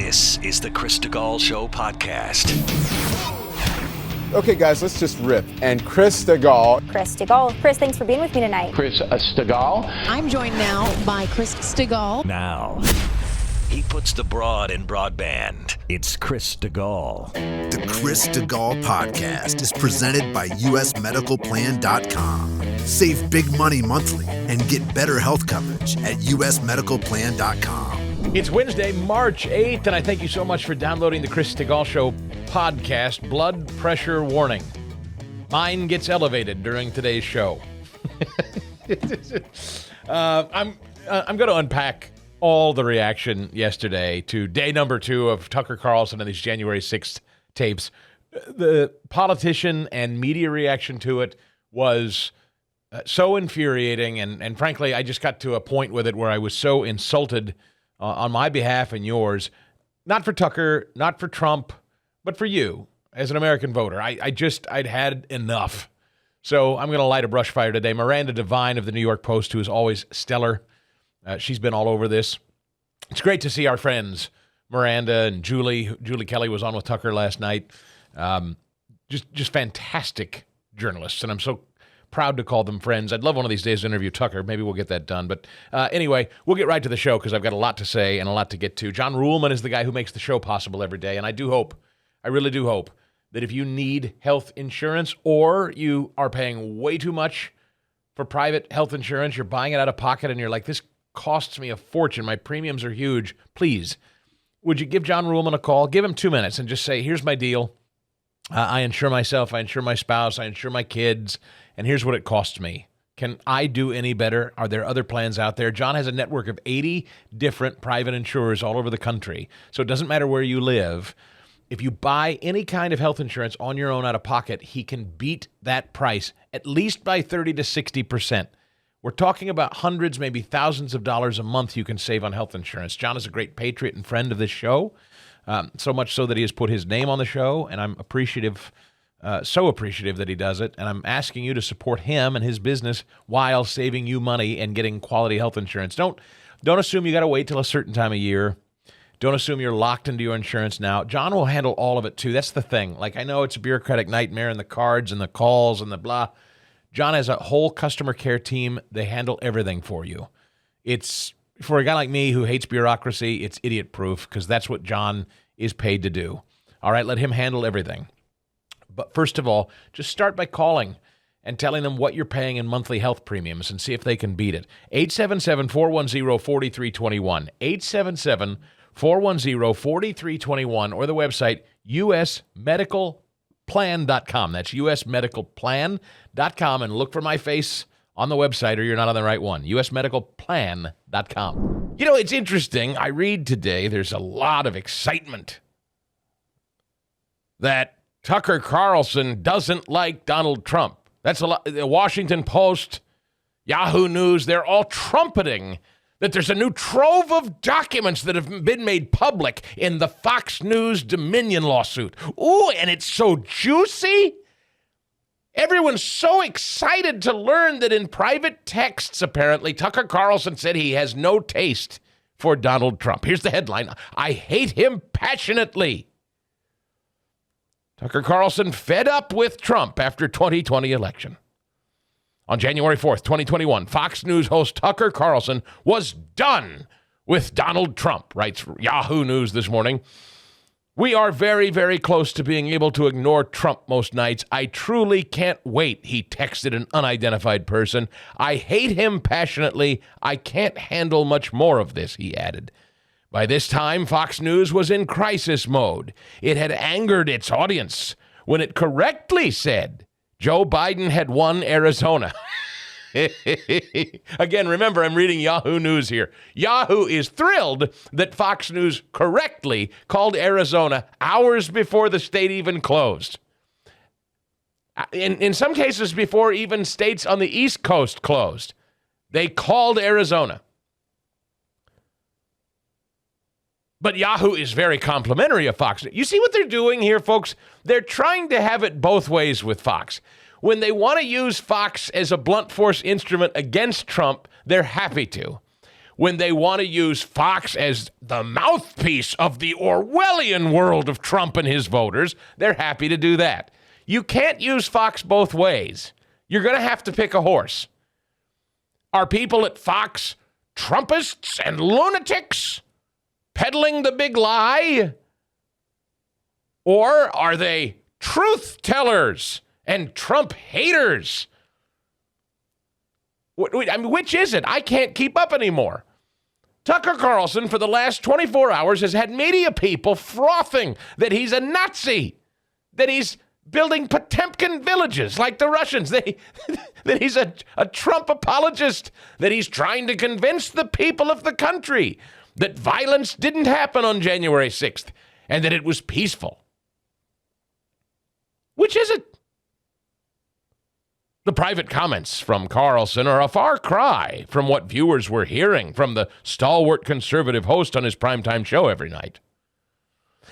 This is the Chris Stigall Show podcast. Okay, guys, let's just rip. And Chris Stigall. Chris Stigall. Chris, thanks for being with me tonight. Chris Stigall. I'm joined now by Chris Stigall. Now, he puts the broad in broadband. It's Chris Stigall. The Chris Stigall podcast is presented by usmedicalplan.com. Save big money monthly and get better health coverage at usmedicalplan.com. It's Wednesday, March 8th, and I thank you so much for downloading the Chris Stigall Show podcast. Blood pressure warning. Mine gets elevated during today's show. I'm going to unpack all the reaction yesterday to day number 2 of Tucker Carlson and these January 6th tapes. The politician and media reaction to it was so infuriating, and frankly, I just got to a point with it where I was so insulted on my behalf and yours, not for Tucker, not for Trump, but for you as an American voter. I'd had enough. So I'm going to light a brush fire today. Miranda Devine of the New York Post, who is always stellar. She's been all over this. It's great to see our friends, Miranda and Julie. Julie Kelly was on with Tucker last night. Just fantastic journalists, and I'm so proud to call them friends. I'd love one of these days to interview Tucker. Maybe we'll get that done. But anyway, we'll get right to the show because I've got a lot to say and a lot to get to. John Ruhlman is the guy who makes the show possible every day, and I really do hope, that if you need health insurance or you are paying way too much for private health insurance, you're buying it out of pocket and you're like, this costs me a fortune, my premiums are huge, please, would you give John Ruhlman a call? Give him 2 minutes and just say, here's my deal. I insure myself, I insure my spouse, I insure my kids, and here's what it costs me. Can I do any better? Are there other plans out there? John has a network of 80 different private insurers all over the country, so it doesn't matter where you live. If you buy any kind of health insurance on your own out of pocket, he can beat that price at least by 30 to 60%. We're talking about hundreds, maybe thousands of dollars a month you can save on health insurance. John is a great patriot and friend of this show, so much so that he has put his name on the show, and I'm appreciative, so appreciative that he does it, and I'm asking you to support him and his business while saving you money and getting quality health insurance. Don't assume you got to wait till a certain time of year. Don't assume you're locked into your insurance now. John will handle all of it, too. That's the thing. Like, I know it's a bureaucratic nightmare and the cards and the calls and the blah. John has a whole customer care team. They handle everything for you. It's, for a guy like me who hates bureaucracy, it's idiot-proof because that's what John is paid to do. All right, let him handle everything. But first of all, just start by calling and telling them what you're paying in monthly health premiums and see if they can beat it. 877-410-4321. 877-410-4321 or the website usmedicalplan.com. That's usmedicalplan.com, and look for my face on the website or you're not on the right one. usmedicalplan.com. You know, it's interesting. I read today there's a lot of excitement that Tucker Carlson doesn't like Donald Trump. That's a lot. The Washington Post, Yahoo News, they're all trumpeting that there's a new trove of documents that have been made public in the Fox News Dominion lawsuit. Ooh, and it's so juicy. Everyone's so excited to learn that in private texts, apparently, Tucker Carlson said he has no taste for Donald Trump. Here's the headline. I hate him passionately. Tucker Carlson fed up with Trump after 2020 election. On January 4th, 2021, Fox News host Tucker Carlson was done with Donald Trump, writes Yahoo News this morning. We are very, very close to being able to ignore Trump most nights. I truly can't wait, he texted an unidentified person. I hate him passionately. I can't handle much more of this, he added. By this time, Fox News was in crisis mode. It had angered its audience when it correctly said Joe Biden had won Arizona. Again, remember, I'm reading Yahoo News here. Yahoo is thrilled that Fox News correctly called Arizona hours before the state even closed. In some cases, before even states on the East Coast closed. They called Arizona. But Yahoo is very complimentary of Fox. You see what they're doing here, folks? They're trying to have it both ways with Fox. When they want to use Fox as a blunt force instrument against Trump, they're happy to. when they want to use Fox as the mouthpiece of the Orwellian world of Trump and his voters, they're happy to do that. You can't use Fox both ways. You're going to have to pick a horse. Are people at Fox Trumpists and lunatics peddling the big lie? Or are they truth tellers and Trump haters? I mean, which is it? I can't keep up anymore. Tucker Carlson, for the last 24 hours, has had media people frothing that he's a Nazi, that he's building Potemkin villages like the Russians, that he's a Trump apologist, that he's trying to convince the people of the country that violence didn't happen on January 6th and that it was peaceful. Which is it? The private comments from Carlson are a far cry from what viewers were hearing from the stalwart conservative host on his primetime show every night.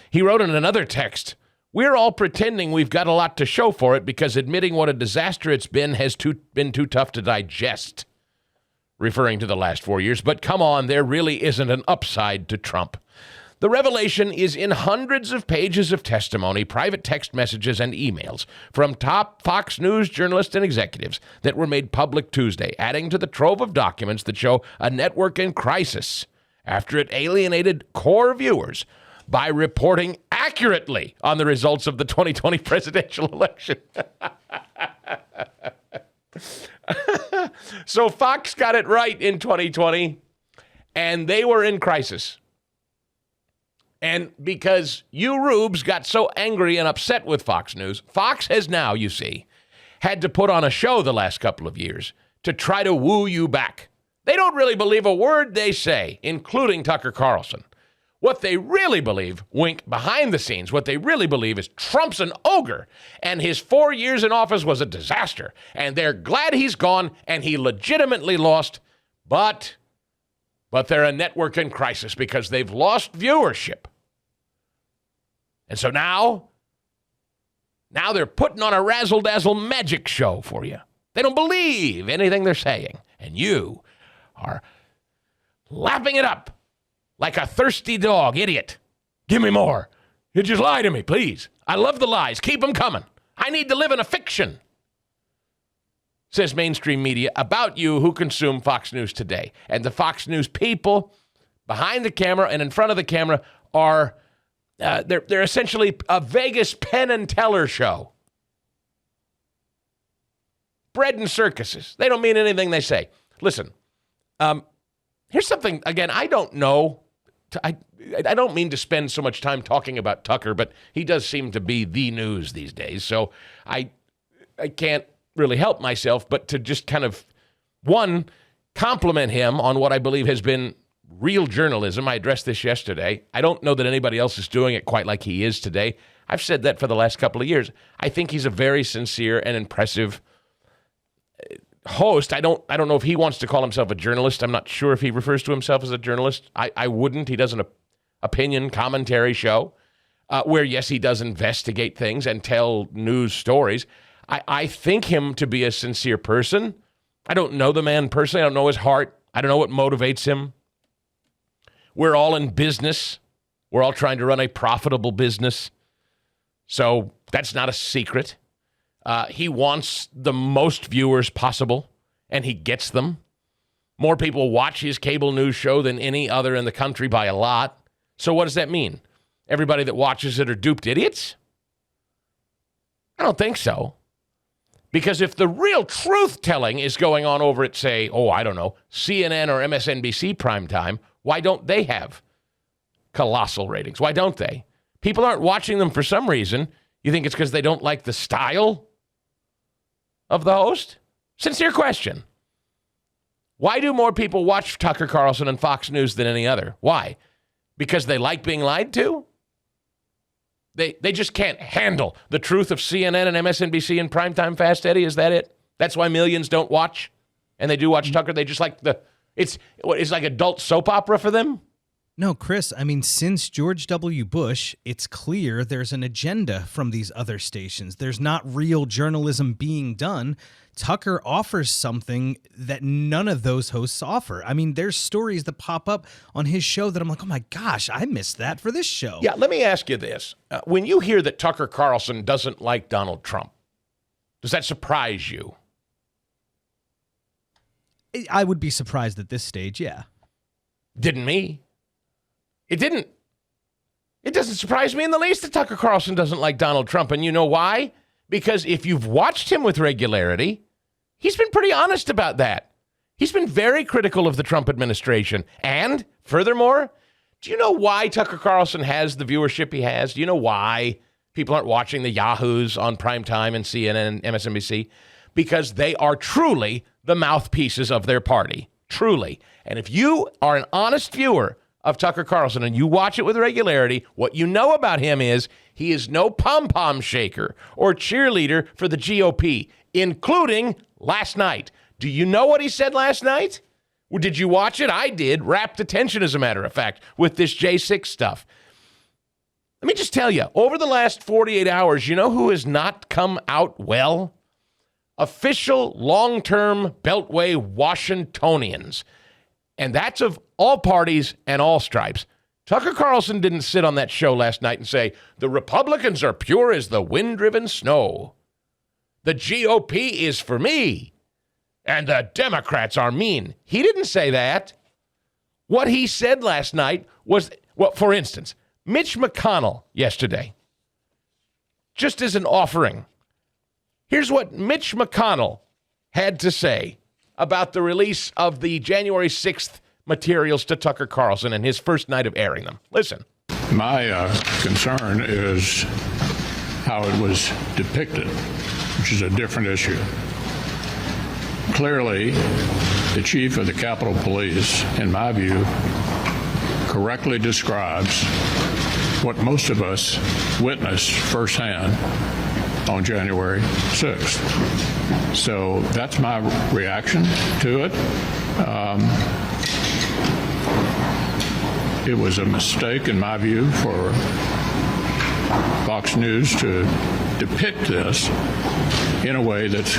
He wrote in another text, "We're all pretending we've got a lot to show for it because admitting what a disaster it's been has been too tough to digest," referring to the last 4 years. But come on, there really isn't an upside to Trump. The revelation is in hundreds of pages of testimony, private text messages, and emails from top Fox News journalists and executives that were made public Tuesday, adding to the trove of documents that show a network in crisis after it alienated core viewers by reporting accurately on the results of the 2020 presidential election. So Fox got it right in 2020, and they were in crisis. And because you rubes got so angry and upset with Fox News, Fox has now, you see, had to put on a show the last couple of years to try to woo you back. They don't really believe a word they say, including Tucker Carlson. What they really believe, wink, behind the scenes, what they really believe is Trump's an ogre, and his 4 years in office was a disaster, and they're glad he's gone, and he legitimately lost, but they're a network in crisis because they've lost viewership. And so now they're putting on a razzle-dazzle magic show for you. They don't believe anything they're saying, and you are lapping it up like a thirsty dog. Idiot. Give me more. You just lie to me, please. I love the lies. Keep them coming. I need to live in a fiction, says mainstream media about you who consume Fox News today. And the Fox News people behind the camera and in front of the camera are, they're essentially a Vegas Penn and Teller show. Bread and circuses. They don't mean anything they say. Listen, here's something, again, I don't know. I don't mean to spend so much time talking about Tucker, but he does seem to be the news these days. So I can't really help myself but to just kind of, one, compliment him on what I believe has been real journalism. I addressed this yesterday. I don't know that anybody else is doing it quite like he is today. I've said that for the last couple of years. I think he's a very sincere and impressive host. I don't know if he wants to call himself a journalist. I'm not sure if he refers to himself as a journalist. I wouldn't. He does an opinion commentary show where, yes, he does investigate things and tell news stories. I think him to be a sincere person. I don't know the man personally. I don't know his heart. I don't know what motivates him. We're all in business. We're all trying to run a profitable business. So that's not a secret. He wants the most viewers possible, and he gets them. More people watch his cable news show than any other in the country by a lot. So what does that mean? Everybody that watches it are duped idiots? I don't think so. Because if the real truth-telling is going on over at, say, CNN or MSNBC primetime, why don't they have colossal ratings? Why don't they? People aren't watching them for some reason. You think it's because they don't like the style of the host? Sincere question. Why do more people watch Tucker Carlson and Fox News than any other? Why? Because they like being lied to? They just can't handle the truth of CNN and MSNBC in primetime fast, Eddie? Is that it? That's why millions don't watch? And they do watch Tucker? They just like it's like adult soap opera for them? No, Chris, I mean, since George W. Bush, it's clear there's an agenda from these other stations. There's not real journalism being done. Tucker offers something that none of those hosts offer. I mean, there's stories that pop up on his show that I'm like, oh my gosh, I missed that for this show. Yeah, let me ask you this. When you hear that Tucker Carlson doesn't like Donald Trump, does that surprise you? I would be surprised at this stage, yeah. Didn't me. It didn't. It doesn't surprise me in the least that Tucker Carlson doesn't like Donald Trump. And you know why? Because if you've watched him with regularity, he's been pretty honest about that. He's been very critical of the Trump administration. And furthermore, do you know why Tucker Carlson has the viewership he has? Do you know why people aren't watching the Yahoos on primetime and CNN and MSNBC? Because they are truly the mouthpieces of their party. Truly. And if you are an honest viewer of Tucker Carlson and you watch it with regularity, what you know about him is he is no pom-pom shaker or cheerleader for the GOP, including last night. Do you know what he said last night? Well, did you watch it? I did. Rapt attention, as a matter of fact, with this J6 stuff. Let me just tell you, over the last 48 hours, you know who has not come out well? Official long-term Beltway Washingtonians. And that's of all parties and all stripes. Tucker Carlson didn't sit on that show last night and say, the Republicans are pure as the wind-driven snow. The GOP is for me. And the Democrats are mean. He didn't say that. What he said last night was, well, for instance, Mitch McConnell yesterday, just as an offering. Here's what Mitch McConnell had to say about the release of the January 6th materials to Tucker Carlson and his first night of airing them. Listen. My concern is how it was depicted, which is a different issue. Clearly, the chief of the Capitol Police, in my view, correctly describes what most of us witnessed firsthand on January 6th. So that's my reaction to it. It was a mistake, in my view, for Fox News to depict this in a way that's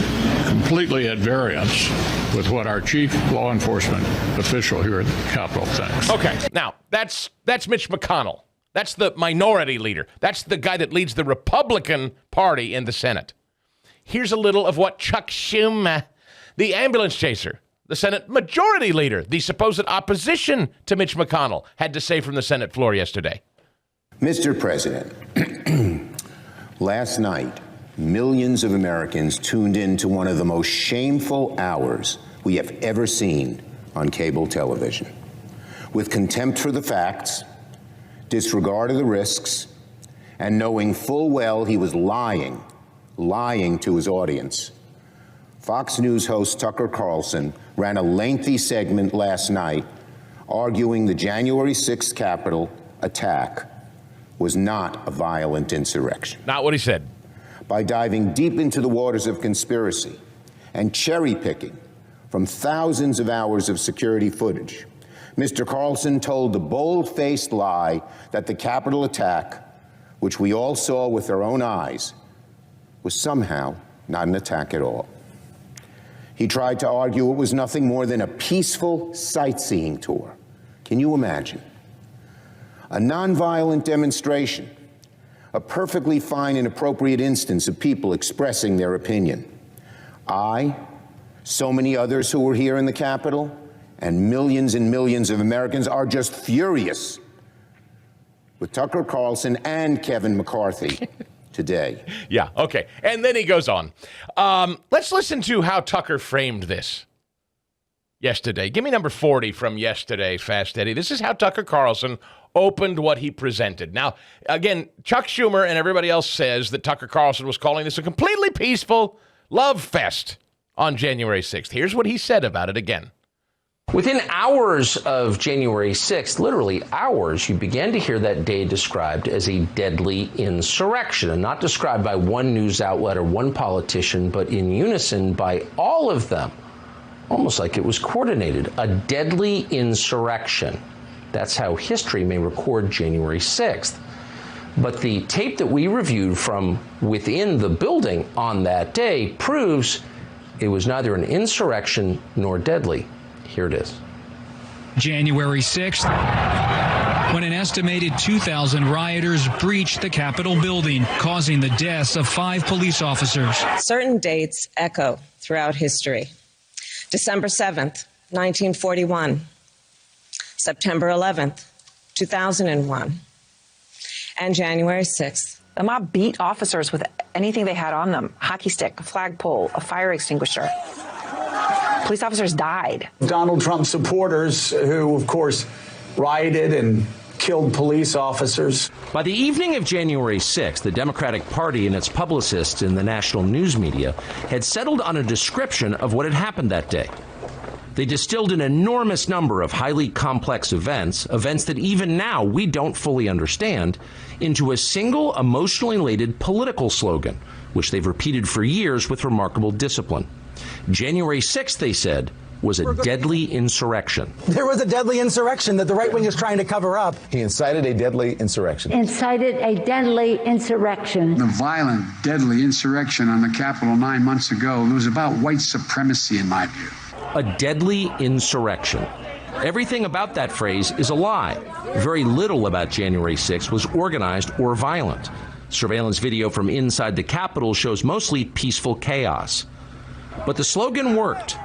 completely at variance with what our chief law enforcement official here at the Capitol thinks. Okay, now, that's Mitch McConnell. That's the minority leader. That's the guy that leads the Republican Party in the Senate. Here's a little of what Chuck Schumer, the ambulance chaser, the Senate majority leader, the supposed opposition to Mitch McConnell, had to say from the Senate floor yesterday. Mr. President, last night, millions of Americans tuned in to one of the most shameful hours we have ever seen on cable television. With contempt for the facts, disregard of the risks, and knowing full well he was lying to his audience, Fox News host Tucker Carlson ran a lengthy segment last night arguing the January 6th Capitol attack was not a violent insurrection. Not what he said. By diving deep into the waters of conspiracy and cherry-picking from thousands of hours of security footage, Mr. Carlson told the bold-faced lie that the Capitol attack, which we all saw with our own eyes, was somehow not an attack at all. He tried to argue it was nothing more than a peaceful sightseeing tour. Can you imagine? A nonviolent demonstration, a perfectly fine and appropriate instance of people expressing their opinion. I, so many others who were here in the Capitol, and millions of Americans are just furious with Tucker Carlson and Kevin McCarthy today. Yeah, okay. And then he goes on. Let's listen to how Tucker framed this yesterday. Give me number 40 from yesterday, Fast Eddie. This is how Tucker Carlson opened what he presented. Now, again, Chuck Schumer and everybody else says that Tucker Carlson was calling this a completely peaceful love fest on January 6th. Here's what he said about it again. Within hours of January 6th, literally hours, you began to hear that day described as a deadly insurrection, and not described by one news outlet or one politician, but in unison by all of them, almost like it was coordinated. A deadly insurrection. That's how history may record January 6th. But the tape that we reviewed from within the building on that day proves it was neither an insurrection nor deadly. Here it is. January 6th, when an estimated 2,000 rioters breached the Capitol building, causing the deaths of 5 police officers. Certain dates echo throughout history. December 7th, 1941. September 11th, 2001. And January 6th. The mob beat officers with anything they had on them: hockey stick, a flagpole, a fire extinguisher. Police officers died. Donald Trump supporters who, of course, rioted and killed police officers. By the evening of January 6th, the Democratic Party and its publicists in the national news media had settled on a description of what had happened that day. They distilled an enormous number of highly complex events that even now we don't fully understand, into a single emotionally elated political slogan, which they've repeated for years with remarkable discipline. January 6th, they said, was a deadly insurrection. There was a deadly insurrection that the right wing is trying to cover up. He incited a deadly insurrection. Incited a deadly insurrection. The violent, deadly insurrection on the Capitol 9 months ago was about white supremacy, in my view. A deadly insurrection. Everything about that phrase is a lie. Very little about January 6th was organized or violent. Surveillance video from inside the Capitol shows mostly peaceful chaos. But the slogan worked.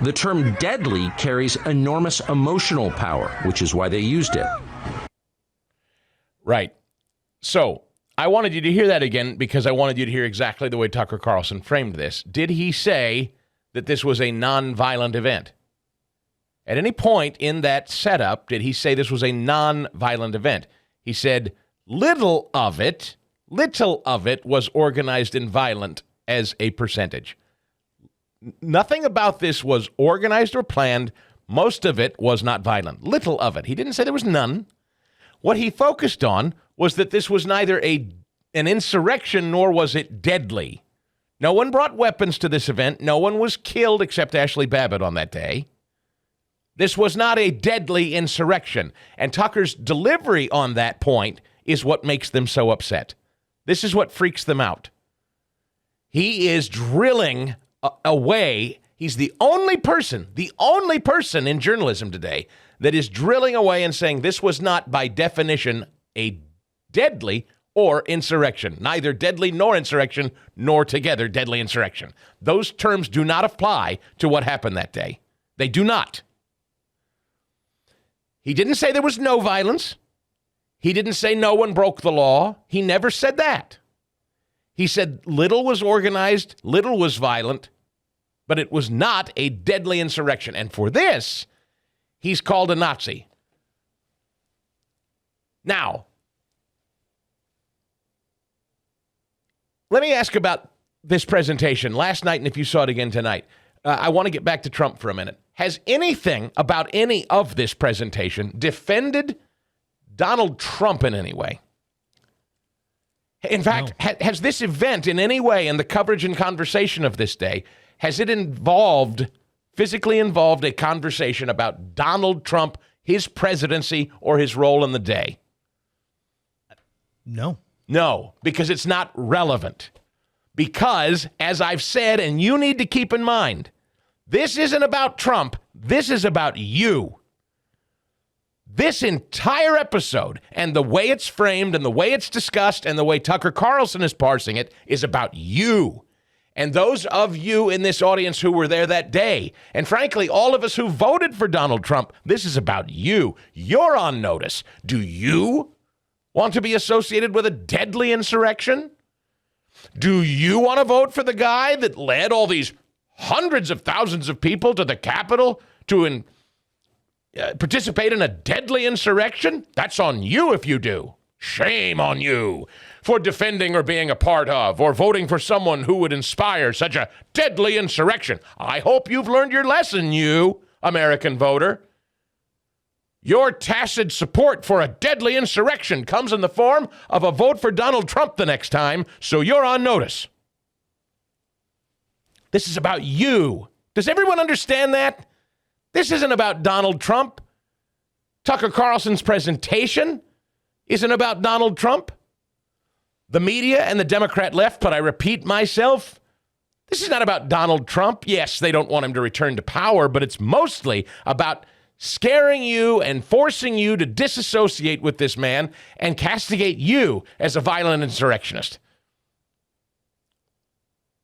The term deadly carries enormous emotional power, which is why they used it. Right. So I wanted you to hear that again because I wanted you to hear exactly the way Tucker Carlson framed this. Did he say that this was a non-violent event? At any point in that setup, did he say this was a non-violent event? He said little of it was organized and violent as a percentage. Nothing about this was organized or planned. Most of it was not violent. Little of it. He didn't say there was none. What he focused on was that this was neither an insurrection nor was it deadly. No one brought weapons to this event. No one was killed except Ashley Babbitt on that day. This was not a deadly insurrection. And Tucker's delivery on that point is what makes them so upset. This is what freaks them out. He is drilling away. He's the only person in journalism today that is drilling away and saying this was not by definition a deadly or insurrection. Neither deadly nor insurrection, nor together deadly insurrection. Those terms do not apply to what happened that day. They do not. He didn't say there was no violence. He didn't say no one broke the law. He never said that. He said little was organized, little was violent, but it was not a deadly insurrection. And for this, he's called a Nazi. Now, let me ask about this presentation last night, and if you saw it again tonight. I want to get back to Trump for a minute. Has anything about any of this presentation defended Donald Trump in any way? In fact, has this event in any way, in the coverage and conversation of this day, has it physically involved a conversation about Donald Trump, his presidency, or his role in the day? No. No, because it's not relevant. Because, as I've said, and you need to keep in mind, this isn't about Trump. This is about you. This entire episode and the way it's framed and the way it's discussed and the way Tucker Carlson is parsing it is about you. And those of you in this audience who were there that day, and frankly, all of us who voted for Donald Trump, this is about you. You're on notice. Do you want to be associated with a deadly insurrection? Do you want to vote for the guy that led all these hundreds of thousands of people to the Capitol to participate in a deadly insurrection? That's on you if you do. Shame on you for defending or being a part of or voting for someone who would inspire such a deadly insurrection. I hope you've learned your lesson, you American voter. Your tacit support for a deadly insurrection comes in the form of a vote for Donald Trump the next time, so you're on notice. This is about you. Does everyone understand that? This isn't about Donald Trump. Tucker Carlson's presentation isn't about Donald Trump. The media and the Democrat left, but I repeat myself, this is not about Donald Trump. Yes, they don't want him to return to power, but it's mostly about scaring you and forcing you to disassociate with this man and castigate you as a violent insurrectionist.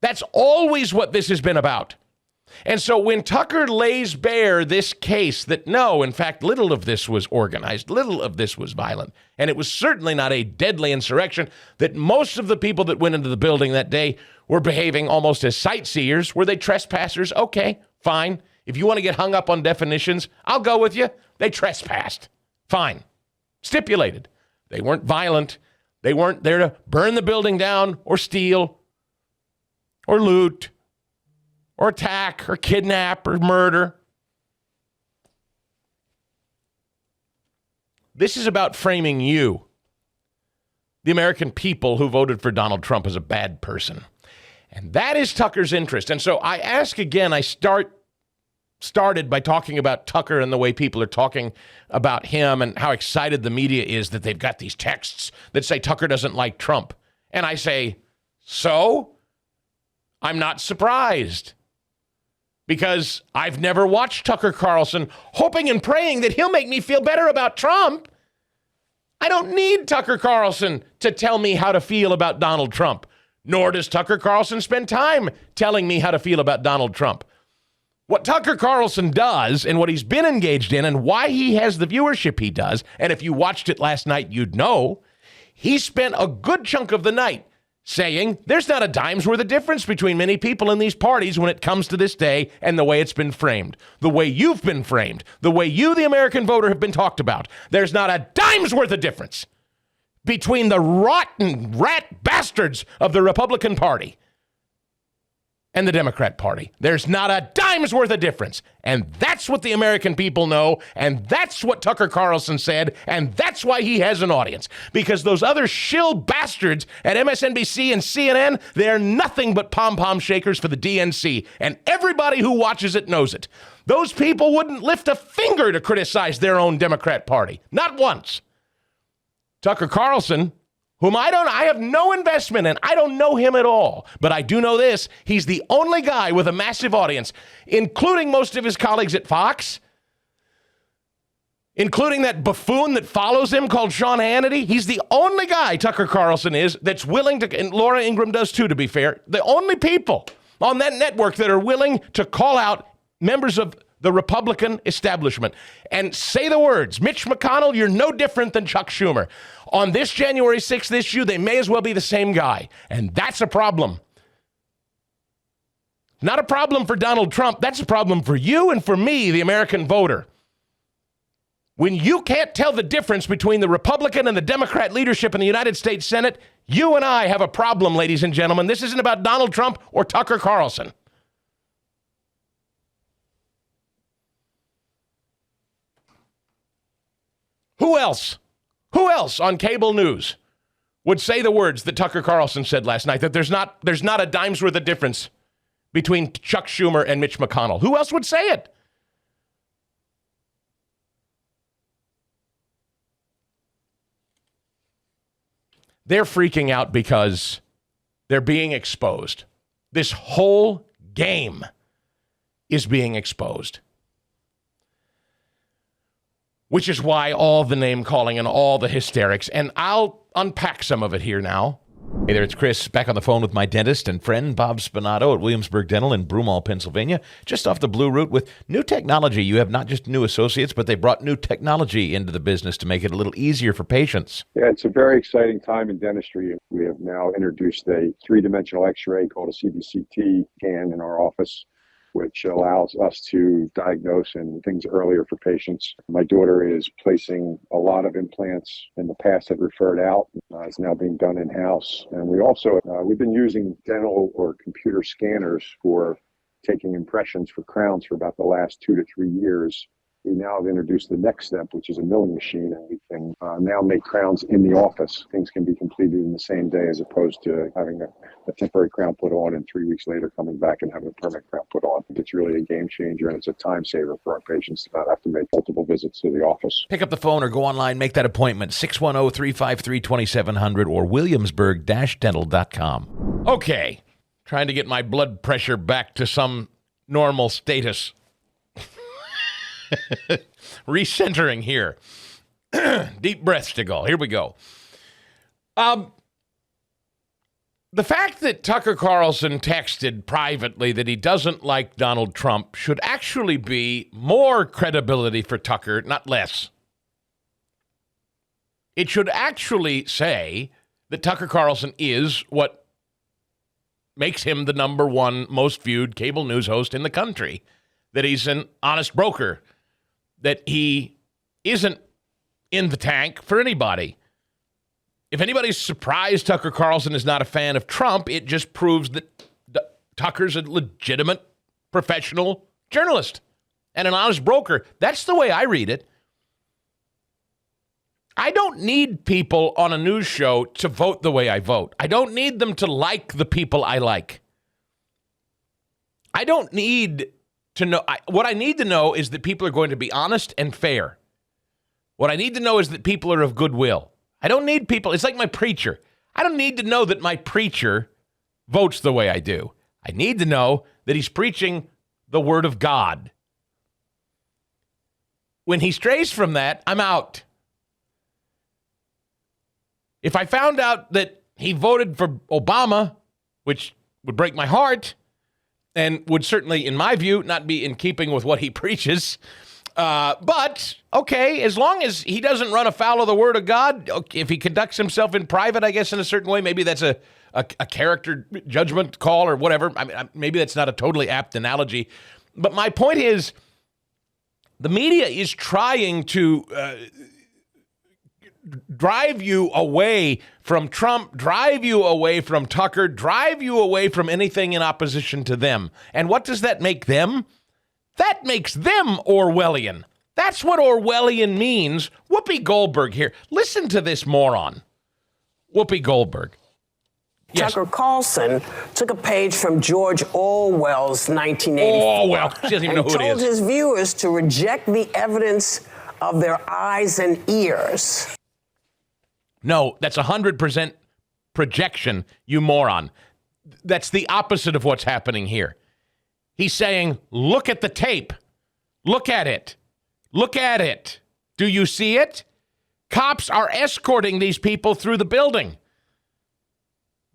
That's always what this has been about. And so when Tucker lays bare this case that no, in fact, little of this was organized, little of this was violent, and it was certainly not a deadly insurrection, that most of the people that went into the building that day were behaving almost as sightseers. Were they trespassers? Okay, fine. If you want to get hung up on definitions, I'll go with you. They trespassed. Fine. Stipulated. They weren't violent. They weren't there to burn the building down or steal or loot or attack, or kidnap, or murder. This is about framing you, the American people who voted for Donald Trump, as a bad person. And that is Tucker's interest. And so I ask again, I started by talking about Tucker and the way people are talking about him and how excited the media is that they've got these texts that say Tucker doesn't like Trump. And I say, so? I'm not surprised. Because I've never watched Tucker Carlson hoping and praying that he'll make me feel better about Trump. I don't need Tucker Carlson to tell me how to feel about Donald Trump. Nor does Tucker Carlson spend time telling me how to feel about Donald Trump. What Tucker Carlson does and what he's been engaged in and why he has the viewership he does, and if you watched it last night, you'd know, he spent a good chunk of the night saying there's not a dime's worth of difference between many people in these parties when it comes to this day and the way it's been framed, the way you've been framed, the way you, the American voter, have been talked about. There's not a dime's worth of difference between the rotten rat bastards of the Republican Party and the Democrat Party. There's not a dime's worth of difference. And that's what the American people know, and that's what Tucker Carlson said, and that's why he has an audience. Because those other shill bastards at MSNBC and CNN, they're nothing but pom-pom shakers for the DNC, and everybody who watches it knows it. Those people wouldn't lift a finger to criticize their own Democrat Party. Not once. Tucker Carlson, whom I have no investment in. I don't know him at all. But I do know this. He's the only guy with a massive audience, including most of his colleagues at Fox, including that buffoon that follows him called Sean Hannity. He's the only guy, Tucker Carlson is, that's willing to, and Laura Ingraham does too, to be fair, the only people on that network that are willing to call out members of the Republican establishment and say the words, Mitch McConnell, you're no different than Chuck Schumer. On this January 6th issue, they may as well be the same guy. And that's a problem. Not a problem for Donald Trump. That's a problem for you and for me, the American voter. When you can't tell the difference between the Republican and the Democrat leadership in the United States Senate, you and I have a problem, ladies and gentlemen. This isn't about Donald Trump or Tucker Carlson. Who else on cable news would say the words that Tucker Carlson said last night, that there's not a dime's worth of difference between Chuck Schumer and Mitch McConnell? Who else would say it? They're freaking out because they're being exposed. This whole game is being exposed. Which is why all the name calling and all the hysterics. And I'll unpack some of it here now. Hey there, it's Chris, back on the phone with my dentist and friend Bob Spinato at Williamsburg Dental in Broomall, Pennsylvania, just off the Blue Route with new technology. You have not just new associates, but they brought new technology into the business to make it a little easier for patients. Yeah, it's a very exciting time in dentistry. We have now introduced a three-dimensional x-ray called a CBCT scan in our office, which allows us to diagnose and things earlier for patients. My daughter is placing a lot of implants in the past that referred out. It's now being done in-house. And we also, we've been using dental or computer scanners for taking impressions for crowns for about the last 2 to 3 years. We now have introduced the next step, which is a milling machine, and we can now make crowns in the office. Things can be completed in the same day as opposed to having a temporary crown put on and 3 weeks later coming back and having a permanent crown put on. It's really a game changer, and it's a time saver for our patients to not have to make multiple visits to the office. Pick up the phone or go online, make that appointment, 610-353-2700 or williamsburg-dental.com. Okay, trying to get my blood pressure back to some normal status. Recentering here. Deep breath, Stigall. Here we go. The fact that Tucker Carlson texted privately that he doesn't like Donald Trump should actually be more credibility for Tucker, not less. It should actually say that Tucker Carlson is what makes him the number one most viewed cable news host in the country, that he's an honest broker, that he isn't in the tank for anybody. If anybody's surprised Tucker Carlson is not a fan of Trump, it just proves that Tucker's a legitimate professional journalist and an honest broker. That's the way I read it. I don't need people on a news show to vote the way I vote. I don't need them to like the people I like. I don't need to know. What I need to know is that people are going to be honest and fair. What I need to know is that people are of goodwill. I don't need people. It's like my preacher. I don't need to know that my preacher votes the way I do. I need to know that he's preaching the word of God. When he strays from that, I'm out. If I found out that he voted for Obama, which would break my heart, and would certainly, in my view, not be in keeping with what he preaches. But, okay, as long as he doesn't run afoul of the word of God, if he conducts himself in private, I guess, in a certain way, maybe that's a character judgment call or whatever. I mean, maybe that's not a totally apt analogy. But my point is, the media is trying to drive you away from Trump, drive you away from Tucker, drive you away from anything in opposition to them. And what does that make them? That makes them Orwellian. That's what Orwellian means. Whoopi Goldberg here. Listen to this moron. Whoopi Goldberg. Yes. Tucker Carlson took a page from George Orwell's 1984 Orwell. She doesn't even know who it and told is. his viewers to reject the evidence of their eyes and ears. No, that's 100% projection, you moron. That's the opposite of what's happening here. He's saying, look at the tape. Look at it. Look at it. Do you see it? Cops are escorting these people through the building.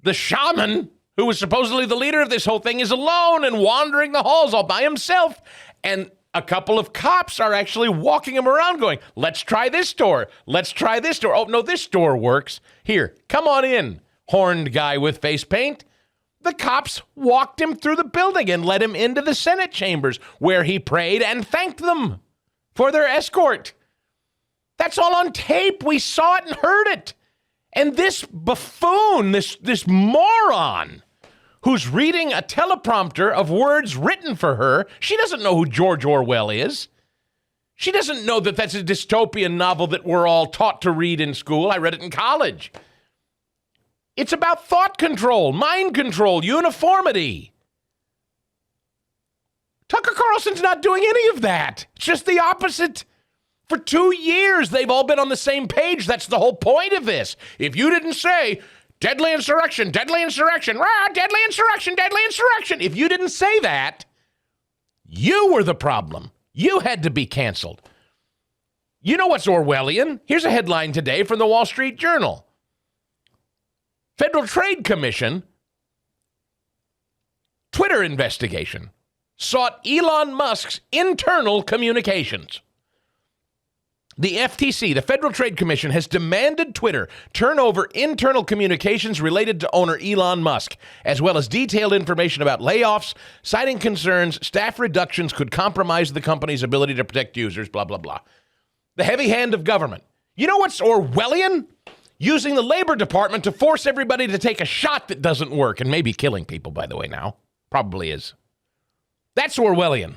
The shaman, who was supposedly the leader of this whole thing, is alone and wandering the halls all by himself. And a couple of cops are actually walking him around going, let's try this door. Let's try this door. Oh, no, this door works. Here, come on in, horned guy with face paint. The cops walked him through the building and led him into the Senate chambers, where he prayed and thanked them for their escort. That's all on tape. We saw it and heard it. And this buffoon, this moron, who's reading a teleprompter of words written for her, she doesn't know who George Orwell is. She doesn't know that that's a dystopian novel that we're all taught to read in school. I read it in college. It's about thought control, mind control, uniformity. Tucker Carlson's not doing any of that. It's just the opposite. For 2 years, they've all been on the same page. That's the whole point of this. If you didn't say, deadly insurrection, rah, deadly insurrection. If you didn't say that, you were the problem. You had to be canceled. You know what's Orwellian? Here's a headline today from the Wall Street Journal. Federal Trade Commission Twitter investigation sought Elon Musk's internal communications. The FTC, the Federal Trade Commission, has demanded Twitter turn over internal communications related to owner Elon Musk, as well as detailed information about layoffs, citing concerns staff reductions could compromise the company's ability to protect users, blah, blah, blah. The heavy hand of government. You know what's Orwellian? Using the Labor Department to force everybody to take a shot that doesn't work, and maybe killing people, by the way, now. Probably is. That's Orwellian.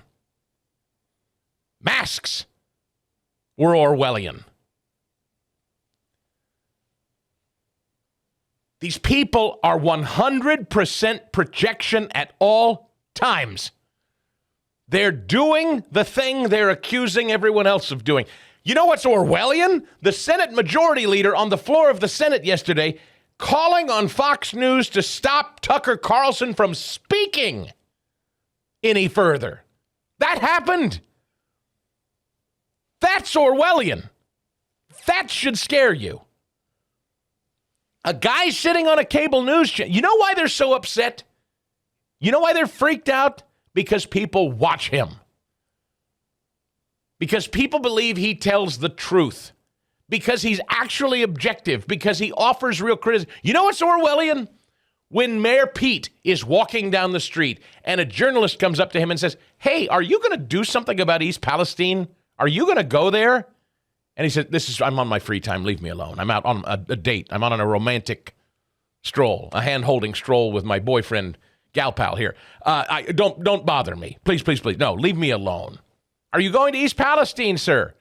Masks. We're Orwellian. These people are 100% projection at all times. They're doing the thing they're accusing everyone else of doing. You know what's Orwellian? The Senate Majority Leader on the floor of the Senate yesterday calling on Fox News to stop Tucker Carlson from speaking any further. That happened. That's Orwellian. That should scare you. A guy sitting on a cable news channel. You know why they're so upset? You know why they're freaked out? Because people watch him. Because people believe he tells the truth. Because he's actually objective. Because he offers real criticism. You know what's Orwellian? When Mayor Pete is walking down the street and a journalist comes up to him and says, hey, are you going to do something about East Palestine? Are you going to go there? And he said, I'm on my free time. Leave me alone. I'm out on a date. I'm on a romantic stroll, a hand-holding stroll with my boyfriend, gal pal here. Don't bother me. Please, please, please. No, leave me alone. Are you going to East Palestine, sir?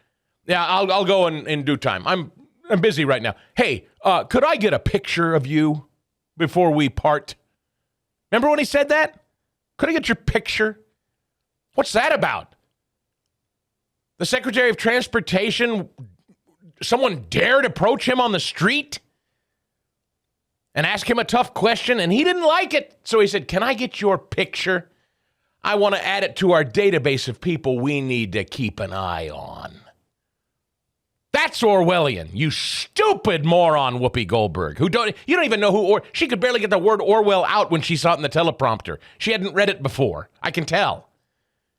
Yeah, I'll go in due time. I'm busy right now. Hey, could I get a picture of you before we part? Remember when he said that? Could I get your picture? What's that about? The Secretary of Transportation, someone dared approach him on the street and ask him a tough question, and he didn't like it. So he said, can I get your picture? I want to add it to our database of people we need to keep an eye on. That's Orwellian, you stupid moron, Whoopi Goldberg, you don't even know who, she could barely get the word Orwell out when she saw it in the teleprompter. She hadn't read it before. I can tell.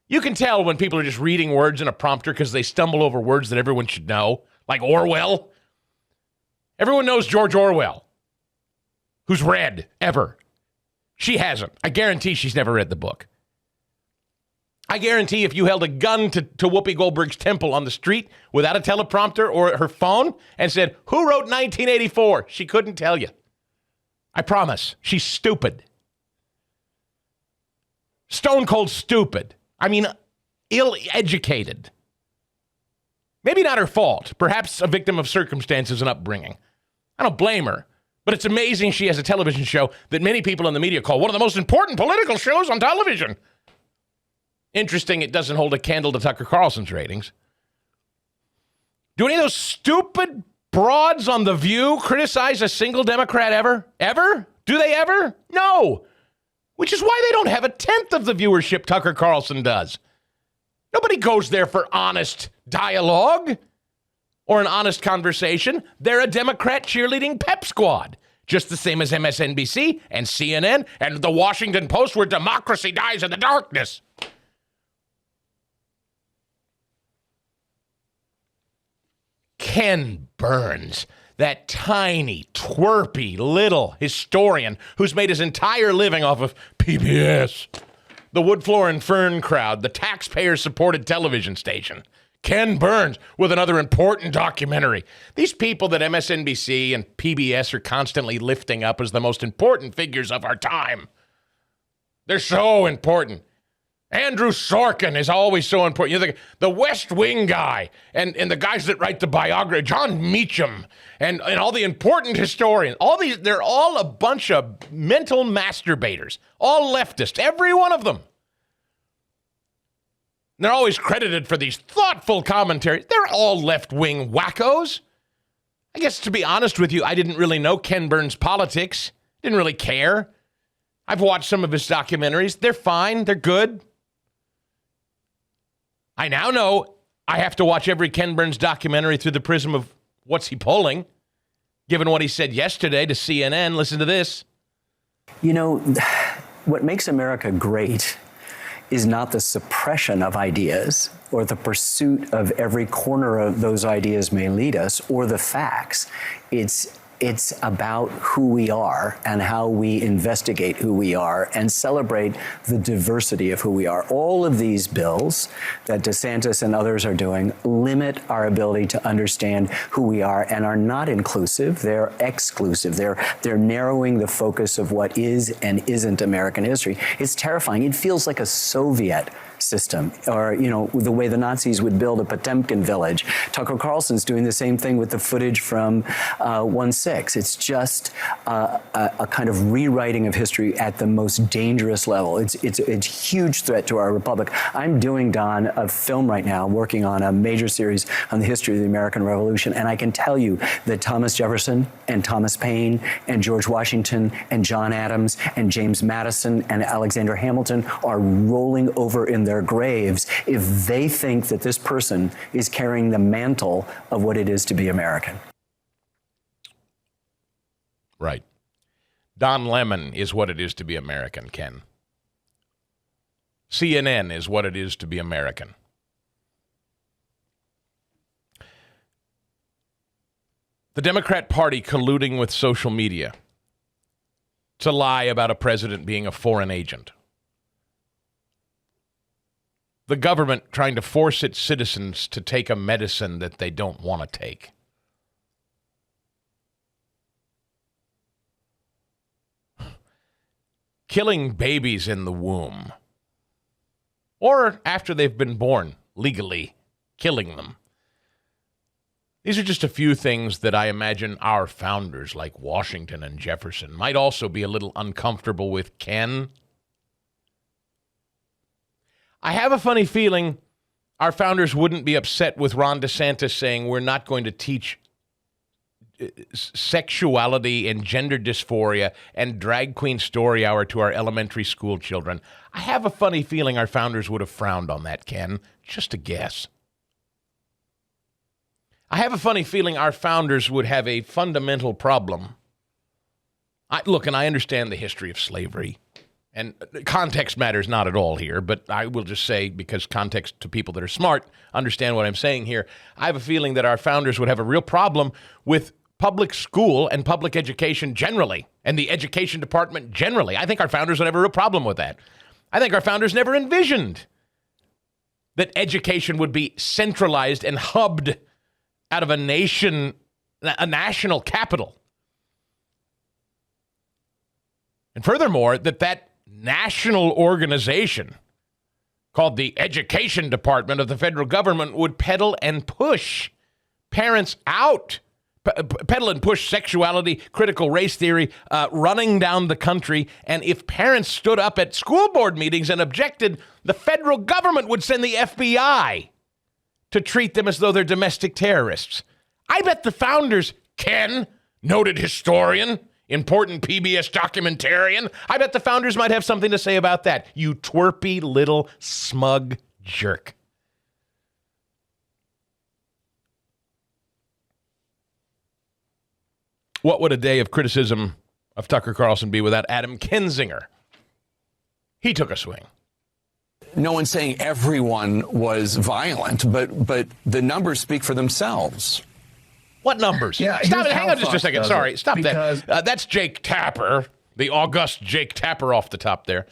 You can tell when people are just reading words in a prompter because they stumble over words that everyone should know, like Orwell. Everyone knows George Orwell. Who's read, ever. She hasn't. I guarantee she's never read the book. I guarantee if you held a gun to Whoopi Goldberg's temple on the street without a teleprompter or her phone and said, who wrote 1984? She couldn't tell you. I promise. She's stupid. Stone cold stupid. I mean, ill-educated. Maybe not her fault. Perhaps a victim of circumstances and upbringing. I don't blame her. But it's amazing she has a television show that many people in the media call one of the most important political shows on television. Interesting, it doesn't hold a candle to Tucker Carlson's ratings. Do any of those stupid broads on The View criticize a single Democrat ever? Ever? Do they ever? No. Which is why they don't have a tenth of the viewership Tucker Carlson does. Nobody goes there for honest dialogue or an honest conversation. They're a Democrat cheerleading pep squad, just the same as MSNBC and CNN and the Washington Post, where democracy dies in the darkness. Ken Burns, that tiny, twerpy little historian who's made his entire living off of PBS, the Wood Floor and Fern crowd, the taxpayer-supported television station. Ken Burns with another important documentary. These people that MSNBC and PBS are constantly lifting up as the most important figures of our time. They're so important. Andrew Sorkin is always so important. You know, the West Wing guy and the guys that write the biography, John Meacham, and all the important historians. All these, they're all a bunch of mental masturbators, all leftists, every one of them. And they're always credited for these thoughtful commentaries. They're all left-wing wackos. I guess, to be honest with you, I didn't really know Ken Burns' politics. Didn't really care. I've watched some of his documentaries. They're fine. They're good. I now know I have to watch every Ken Burns documentary through the prism of what's he pulling, given what he said yesterday to CNN. Listen to this. You know, what makes America great is not the suppression of ideas or the pursuit of every corner of those ideas may lead us or the facts. It's about who we are and how we investigate who we are and celebrate the diversity of who we are. All of these bills that DeSantis and others are doing limit our ability to understand who we are and are not inclusive. They're exclusive. They're narrowing the focus of what is and isn't American history. It's terrifying. It feels like a Soviet system, or, the way the Nazis would build a Potemkin village. Tucker Carlson's doing the same thing with the footage from 1/6. It's just a kind of rewriting of history at the most dangerous level. It's a huge threat to our republic. I'm doing, Don, a film right now, working on a major series on the history of the American Revolution, and I can tell you that Thomas Jefferson and Thomas Paine and George Washington and John Adams and James Madison and Alexander Hamilton are rolling over in their graves if they think that this person is carrying the mantle of what it is to be American. Right. Don Lemon is what it is to be American, Ken. CNN is what it is to be American. The Democrat Party colluding with social media to lie about a president being a foreign agent. The government trying to force its citizens to take a medicine that they don't want to take. Killing babies in the womb. Or after they've been born, legally killing them. These are just a few things that I imagine our founders, like Washington and Jefferson, might also be a little uncomfortable with, Ken. I have a funny feeling our founders wouldn't be upset with Ron DeSantis saying we're not going to teach sexuality and gender dysphoria and drag queen story hour to our elementary school children. I have a funny feeling our founders would have frowned on that, Ken. Just a guess. I have a funny feeling our founders would have a fundamental problem. Look, and I understand the history of slavery, and context matters not at all here, but I will just say, because context to people that are smart understand what I'm saying here, I have a feeling that our founders would have a real problem with public school and public education generally, and the education department generally. I think our founders would have a real problem with that. I think our founders never envisioned that education would be centralized and hubbed out of a national capital. And furthermore, that national organization called the Education Department of the federal government would peddle and push parents out, peddle and push sexuality, critical race theory, running down the country. And if parents stood up at school board meetings and objected, the federal government would send the FBI to treat them as though they're domestic terrorists. I bet the founders, Ken, noted historian, important PBS documentarian, I bet the founders might have something to say about that. You twerpy little smug jerk. What would a day of criticism of Tucker Carlson be without Adam Kinzinger? He took a swing. No one's saying everyone was violent, but the numbers speak for themselves. What numbers? Yeah, Stop it. here's Hang how on just a Fox second. does Sorry. it. Stop Because- that. That's Jake Tapper, the august Jake Tapper off the top there.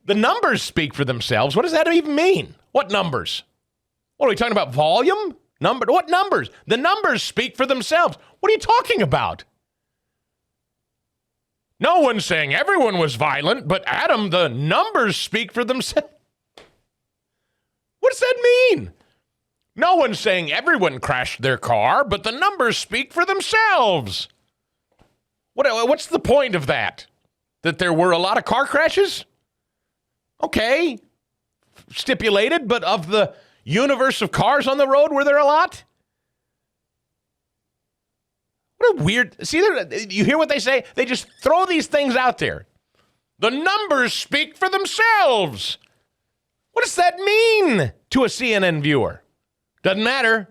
The numbers speak for themselves. What does that even mean? What numbers? What are we talking about? Volume? What numbers? The numbers speak for themselves. What are you talking about? No one's saying everyone was violent, but Adam, the numbers speak for themselves. What does that mean? No one's saying everyone crashed their car, but the numbers speak for themselves. What's the point of that? That there were a lot of car crashes? Okay, stipulated, but of the universe of cars on the road, were there a lot? What a weird... See, you hear what they say? They just throw these things out there. The numbers speak for themselves. What does that mean to a CNN viewer? Doesn't matter.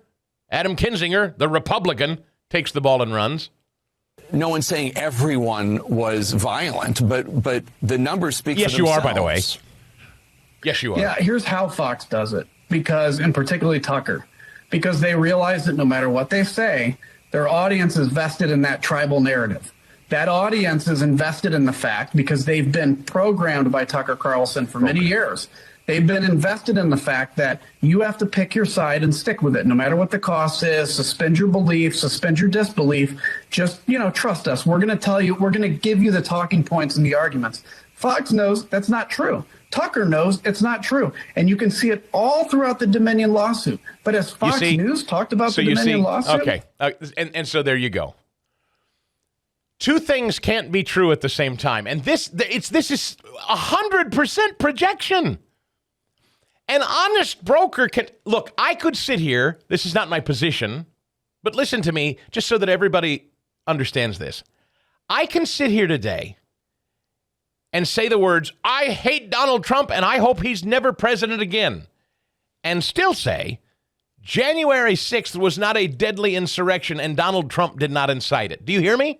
Adam Kinzinger, the Republican, takes the ball and runs. No one's saying everyone was violent, but the numbers speak for themselves. Yes, you are, by the way. Yes, you are. Yeah, here's how Fox does it, and particularly Tucker, because they realize that no matter what they say, their audience is vested in that tribal narrative. That audience is invested in the fact, because they've been programmed by Tucker Carlson for many years. They've been invested in the fact that you have to pick your side and stick with it, no matter what the cost is. Suspend your belief, suspend your disbelief. Just, trust us. We're going to tell you, we're going to give you the talking points and the arguments. Fox knows that's not true. Tucker knows it's not true. And you can see it all throughout the Dominion lawsuit. But as Fox News talked about the Dominion lawsuit. Okay. And so there you go. Two things can't be true at the same time. And this is 100% projection. An honest broker can... Look, I could sit here. This is not my position. But listen to me, just so that everybody understands this. I can sit here today and say the words, I hate Donald Trump and I hope he's never president again, and still say, January 6th was not a deadly insurrection and Donald Trump did not incite it. Do you hear me?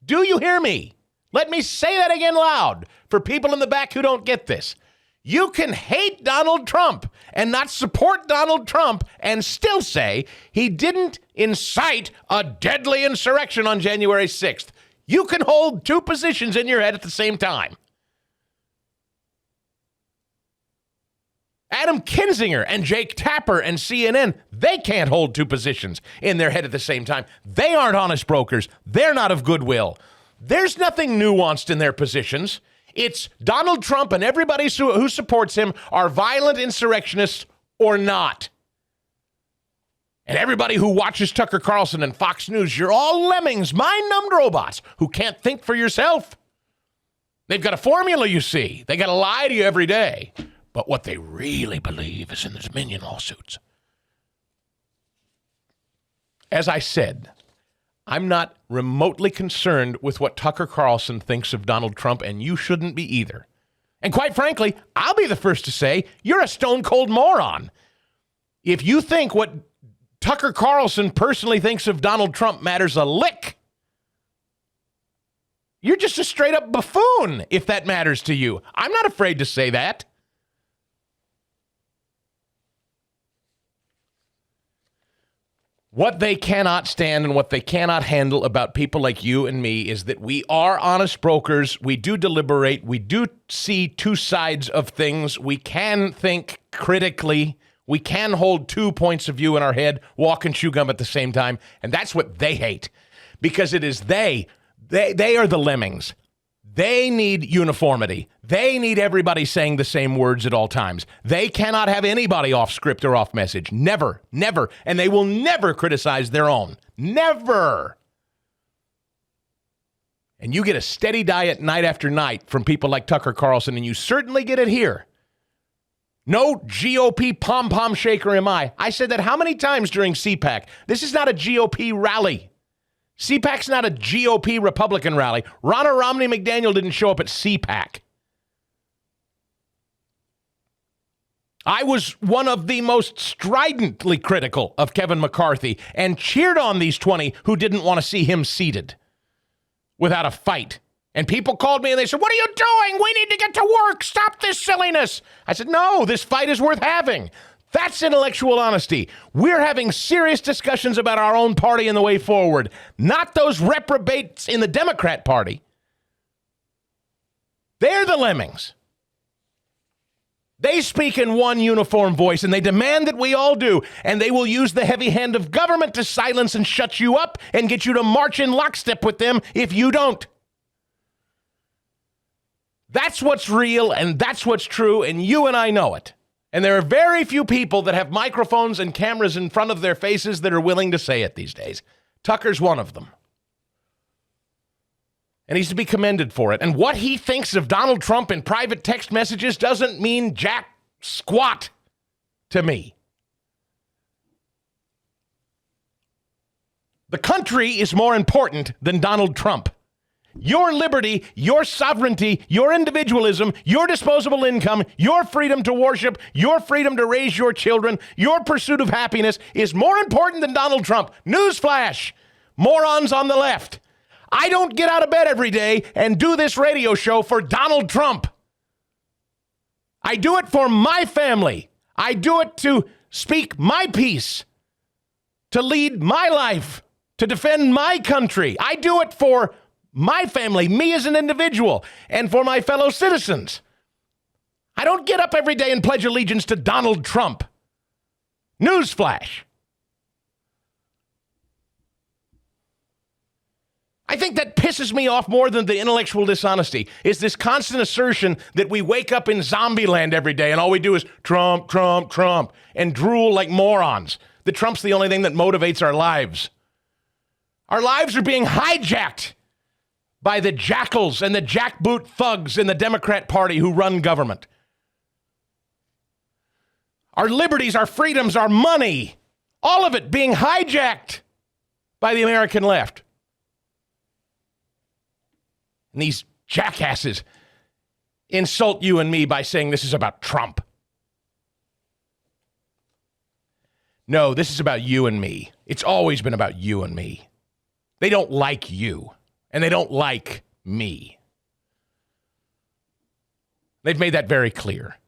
Do you hear me? Let me say that again loud for people in the back who don't get this. You can hate Donald Trump and not support Donald Trump and still say he didn't incite a deadly insurrection on January 6th. You can hold two positions in your head at the same time. Adam Kinzinger and Jake Tapper and CNN, they can't hold two positions in their head at the same time. They aren't honest brokers. They're not of goodwill. There's nothing nuanced in their positions. It's Donald Trump and everybody who supports him are violent insurrectionists or not. And everybody who watches Tucker Carlson and Fox News, you're all lemmings, mind-numbed robots who can't think for yourself. They've got a formula, you see. They got to lie to you every day. But what they really believe is in the Dominion lawsuits. As I said, I'm not remotely concerned with what Tucker Carlson thinks of Donald Trump, and you shouldn't be either. And quite frankly, I'll be the first to say, you're a stone-cold moron. If you think what Tucker Carlson personally thinks of Donald Trump matters a lick, you're just a straight-up buffoon if that matters to you. I'm not afraid to say that. What they cannot stand and what they cannot handle about people like you and me is that we are honest brokers. We do deliberate. We do see two sides of things. We can think critically. We can hold 2 points of view in our head, walk and chew gum at the same time. And that's what they hate, because it is they are the lemmings. They need uniformity. They need everybody saying the same words at all times. They cannot have anybody off script or off message. Never, never. And they will never criticize their own. Never. And you get a steady diet night after night from people like Tucker Carlson, and you certainly get it here. No GOP pom-pom shaker am I. I said that how many times during CPAC? This is not a GOP rally. CPAC's not a GOP Republican rally. Ronna Romney McDaniel didn't show up at CPAC. I was one of the most stridently critical of Kevin McCarthy and cheered on these 20 who didn't want to see him seated without a fight. And people called me and they said, "What are you doing? We need to get to work. Stop this silliness." I said, "No, this fight is worth having." That's intellectual honesty. We're having serious discussions about our own party and the way forward, not those reprobates in the Democrat Party. They're the lemmings. They speak in one uniform voice, and they demand that we all do, and they will use the heavy hand of government to silence and shut you up and get you to march in lockstep with them if you don't. That's what's real, and that's what's true, and you and I know it. And there are very few people that have microphones and cameras in front of their faces that are willing to say it these days. Tucker's one of them. And he's to be commended for it. And what he thinks of Donald Trump in private text messages doesn't mean jack squat to me. The country is more important than Donald Trump. Your liberty, your sovereignty, your individualism, your disposable income, your freedom to worship, your freedom to raise your children, your pursuit of happiness is more important than Donald Trump. Newsflash, morons on the left. I don't get out of bed every day and do this radio show for Donald Trump. I do it for my family. I do it to speak my piece, to lead my life, to defend my country. I do it for my family, me as an individual, and for my fellow citizens. I don't get up every day and pledge allegiance to Donald Trump. Newsflash. I think think that pisses me off more than the intellectual dishonesty is this constant assertion that we wake up in zombie land every day and all we do is Trump, Trump, Trump, and drool like morons. That Trump's the only thing that motivates our lives. Our lives are being hijacked by the jackals and the jackboot thugs in the Democrat Party who run government. Our liberties, our freedoms, our money, all of it being hijacked by the American left. And these jackasses insult you and me by saying this is about Trump. No, this is about you and me. It's always been about you and me. They don't like you, and they don't like me. They've made that very clear.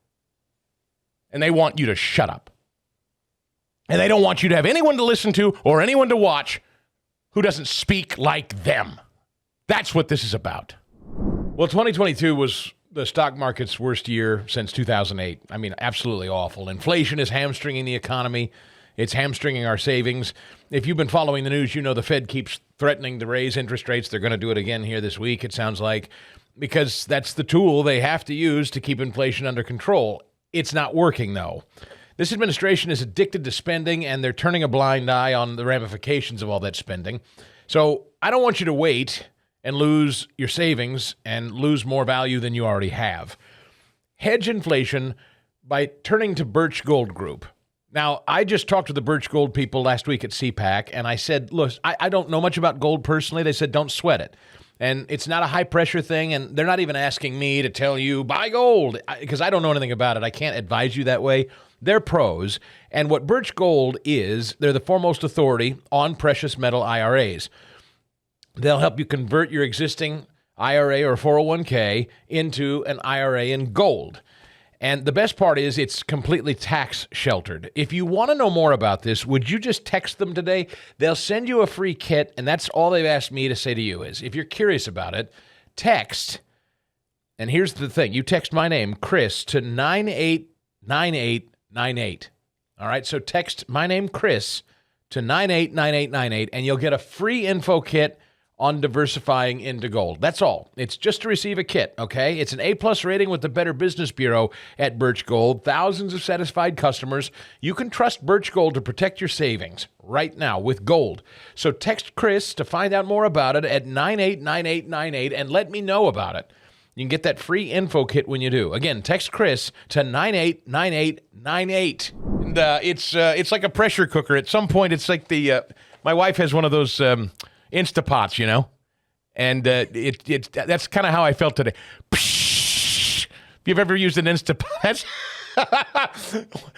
And they want you to shut up. And they don't want you to have anyone to listen to or anyone to watch who doesn't speak like them. That's what this is about. Well, 2022 was the stock market's worst year since 2008. I mean, absolutely awful. Inflation is hamstringing the economy. It's hamstringing our savings. If you've been following the news, you know the Fed keeps threatening to raise interest rates. They're going to do it again here this week, it sounds like, because that's the tool they have to use to keep inflation under control. It's not working, though. This administration is addicted to spending, and they're turning a blind eye on the ramifications of all that spending. So I don't want you to wait and lose your savings and lose more value than you already have. Hedge inflation by turning to Birch Gold Group. Now, I just talked to the Birch Gold people last week at CPAC, and I said, look, I don't know much about gold personally. They said, don't sweat it. And it's not a high-pressure thing, and they're not even asking me to tell you, buy gold, because I don't know anything about it. I can't advise you that way. They're pros, and what Birch Gold is, they're the foremost authority on precious metal IRAs. They'll help you convert your existing IRA or 401k into an IRA in gold. And the best part is it's completely tax sheltered. If you want to know more about this, would you just text them today? They'll send you a free kit, and that's all they've asked me to say to you is, if you're curious about it, text, and here's the thing, you text my name, Chris, to 989898. All right, so text my name, Chris, to 989898, and you'll get a free info kit on diversifying into gold. That's all. It's just to receive a kit, okay? It's an A-plus rating with the Better Business Bureau at Birch Gold. Thousands of satisfied customers. You can trust Birch Gold to protect your savings right now with gold. So text Chris to find out more about it at 989898 and let me know about it. You can get that free info kit when you do. Again, text Chris to 989898. And it's like a pressure cooker. At some point, it's like my wife has one of those Instapots, you know, and that's kind of how I felt today. If you've ever used an Instapot,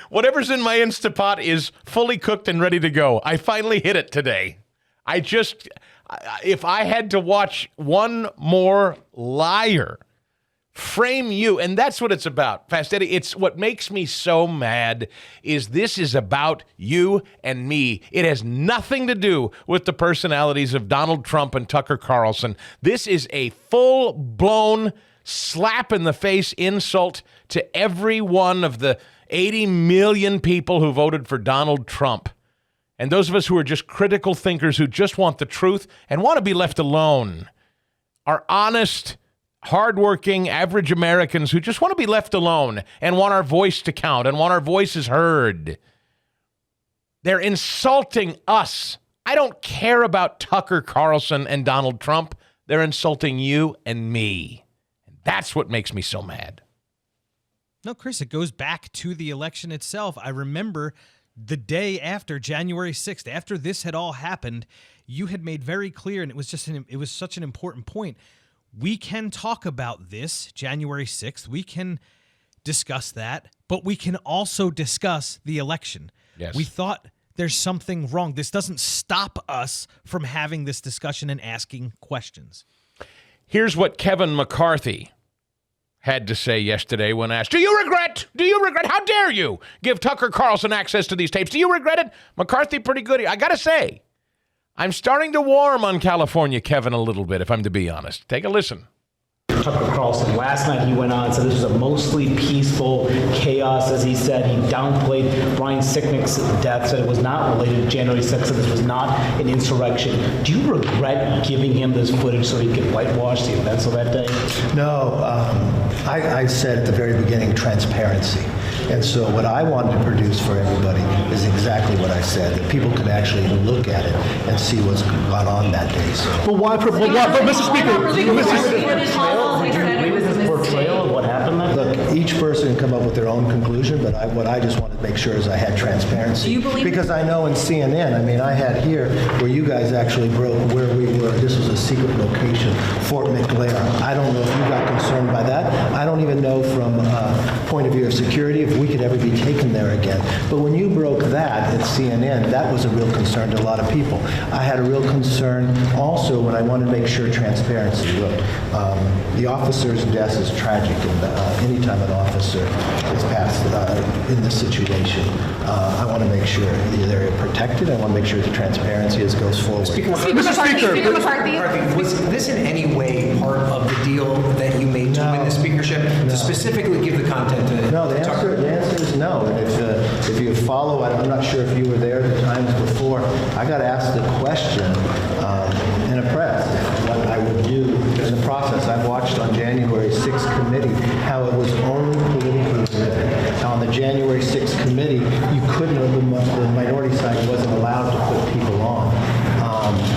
whatever's in my Instapot is fully cooked and ready to go. I finally hit it today. If I had to watch one more liar frame you, and that's what it's about, Fast Eddie. It's what makes me so mad is this is about you and me. It has nothing to do with the personalities of Donald Trump and Tucker Carlson. This is a full-blown slap in the face insult to every one of the 80 million people who voted for Donald Trump. And those of us who are just critical thinkers who just want the truth and want to be left alone are honest, hardworking, average Americans who just want to be left alone and want our voice to count and want our voices heard. They're insulting us. I don't care about Tucker Carlson and Donald Trump. They're insulting you and me. That's what makes me so mad. No, Chris, it goes back to the election itself. I remember the day after January 6th, after this had all happened, you had made very clear, and it was such an important point. We can talk about this, January 6th. We can discuss that, but we can also discuss the election. Yes. We thought there's something wrong. This doesn't stop us from having this discussion and asking questions. Here's what Kevin McCarthy had to say yesterday when asked, do you regret, how dare you give Tucker Carlson access to these tapes? Do you regret it? McCarthy pretty good. I got to say, I'm starting to warm on California Kevin a little bit, if I'm to be honest. Take a listen. Tucker Carlson. Last night he went on and said this was a mostly peaceful chaos, as he said. He downplayed Brian Sicknick's death, said it was not related to January 6th, said this was not an insurrection. Do you regret giving him this footage so he could whitewash the events of that day? No. I said at the very beginning, transparency. And so what I wanted to produce for everybody is exactly what I said, that people could actually look at it and see what's gone on that day. So. But why? But Mr. Speaker, would you agree with his portrayal of what happened that day? Look, each person can come up with their own conclusion, but what I just wanted to make sure is I had transparency. Do you believe? Because I know in CNN, I mean, I had here where you guys actually broke where we were. This was a secret location, Fort McLaren. I don't know if you got concerned by that. I don't even know from a point of view of security if we could ever be taken there again. But when you broke that at CNN, that was a real concern to a lot of people. I had a real concern also when I wanted to make sure transparency. Look, the officer's death is tragic, and anytime an officer is passed in this situation, I want to make sure they're protected. I want to make sure the transparency goes forward. Speaker McCarthy, was this in any way part of the deal that you made to win the speakership? To specifically give the content to No, the answer is no. And if you follow, I'm not sure if you were there the times before, I got asked the question in a press what I would do in the process. I watched on January 6th committee how it was only politically driven. Now, on the January 6th committee, you couldn't, the minority side wasn't allowed to put people on.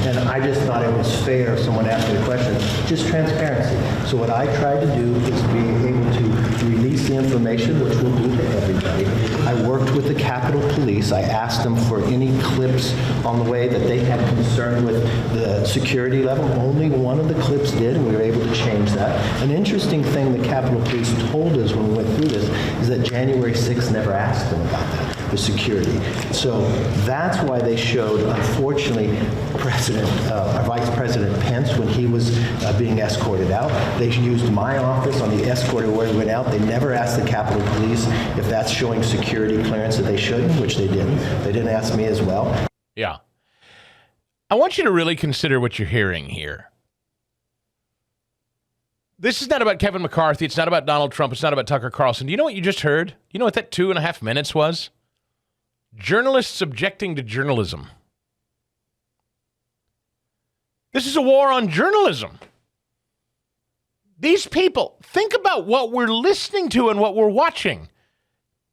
And I just thought it was fair if someone asked me a question, just transparency. So what I tried to do is be able to release the information, which we'll do to everybody. I worked with the Capitol Police. I asked them for any clips on the way that they had concern with the security level. Only one of the clips did, and we were able to change that. An interesting thing the Capitol Police told us when we went through this is that January 6th never asked them about that, the security. So that's why they showed, unfortunately, Vice President Pence, when he was being escorted out, they used my office on the escort where he went out. They never asked the Capitol Police if that's showing security clearance that they shouldn't, which they didn't. They didn't ask me as well. Yeah. I want you to really consider what you're hearing here. This is not about Kevin McCarthy. It's not about Donald Trump. It's not about Tucker Carlson. Do you know what you just heard? You know what that 2.5 minutes was? Journalists objecting to journalism. This is a war on journalism. These people, think about what we're listening to and what we're watching.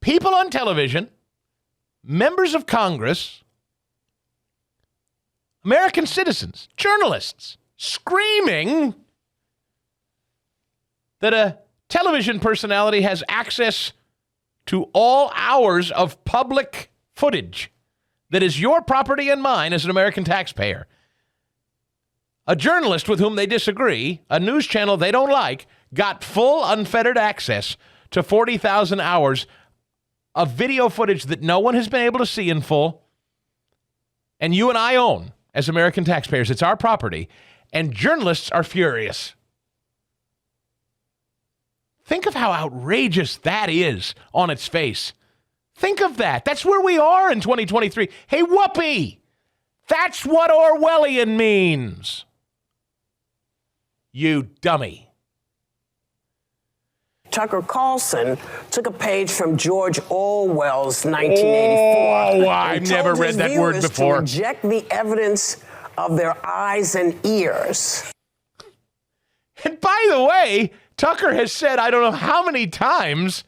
People on television, members of Congress, American citizens, journalists, screaming that a television personality has access to all hours of public footage that is your property and mine as an American taxpayer. A journalist with whom they disagree, a news channel they don't like, got full unfettered access to 40,000 hours of video footage that no one has been able to see in full, and you and I own as American taxpayers. It's our property, and journalists are furious. Think of how outrageous that is on its face. Think of that. That's where we are in 2023. Hey, whoopee! That's what Orwellian means. You dummy. Tucker Carlson took a page from George Orwell's 1984. Oh, I've never read that word before. To reject the evidence of their eyes and ears. And by the way, Tucker has said, I don't know how many times,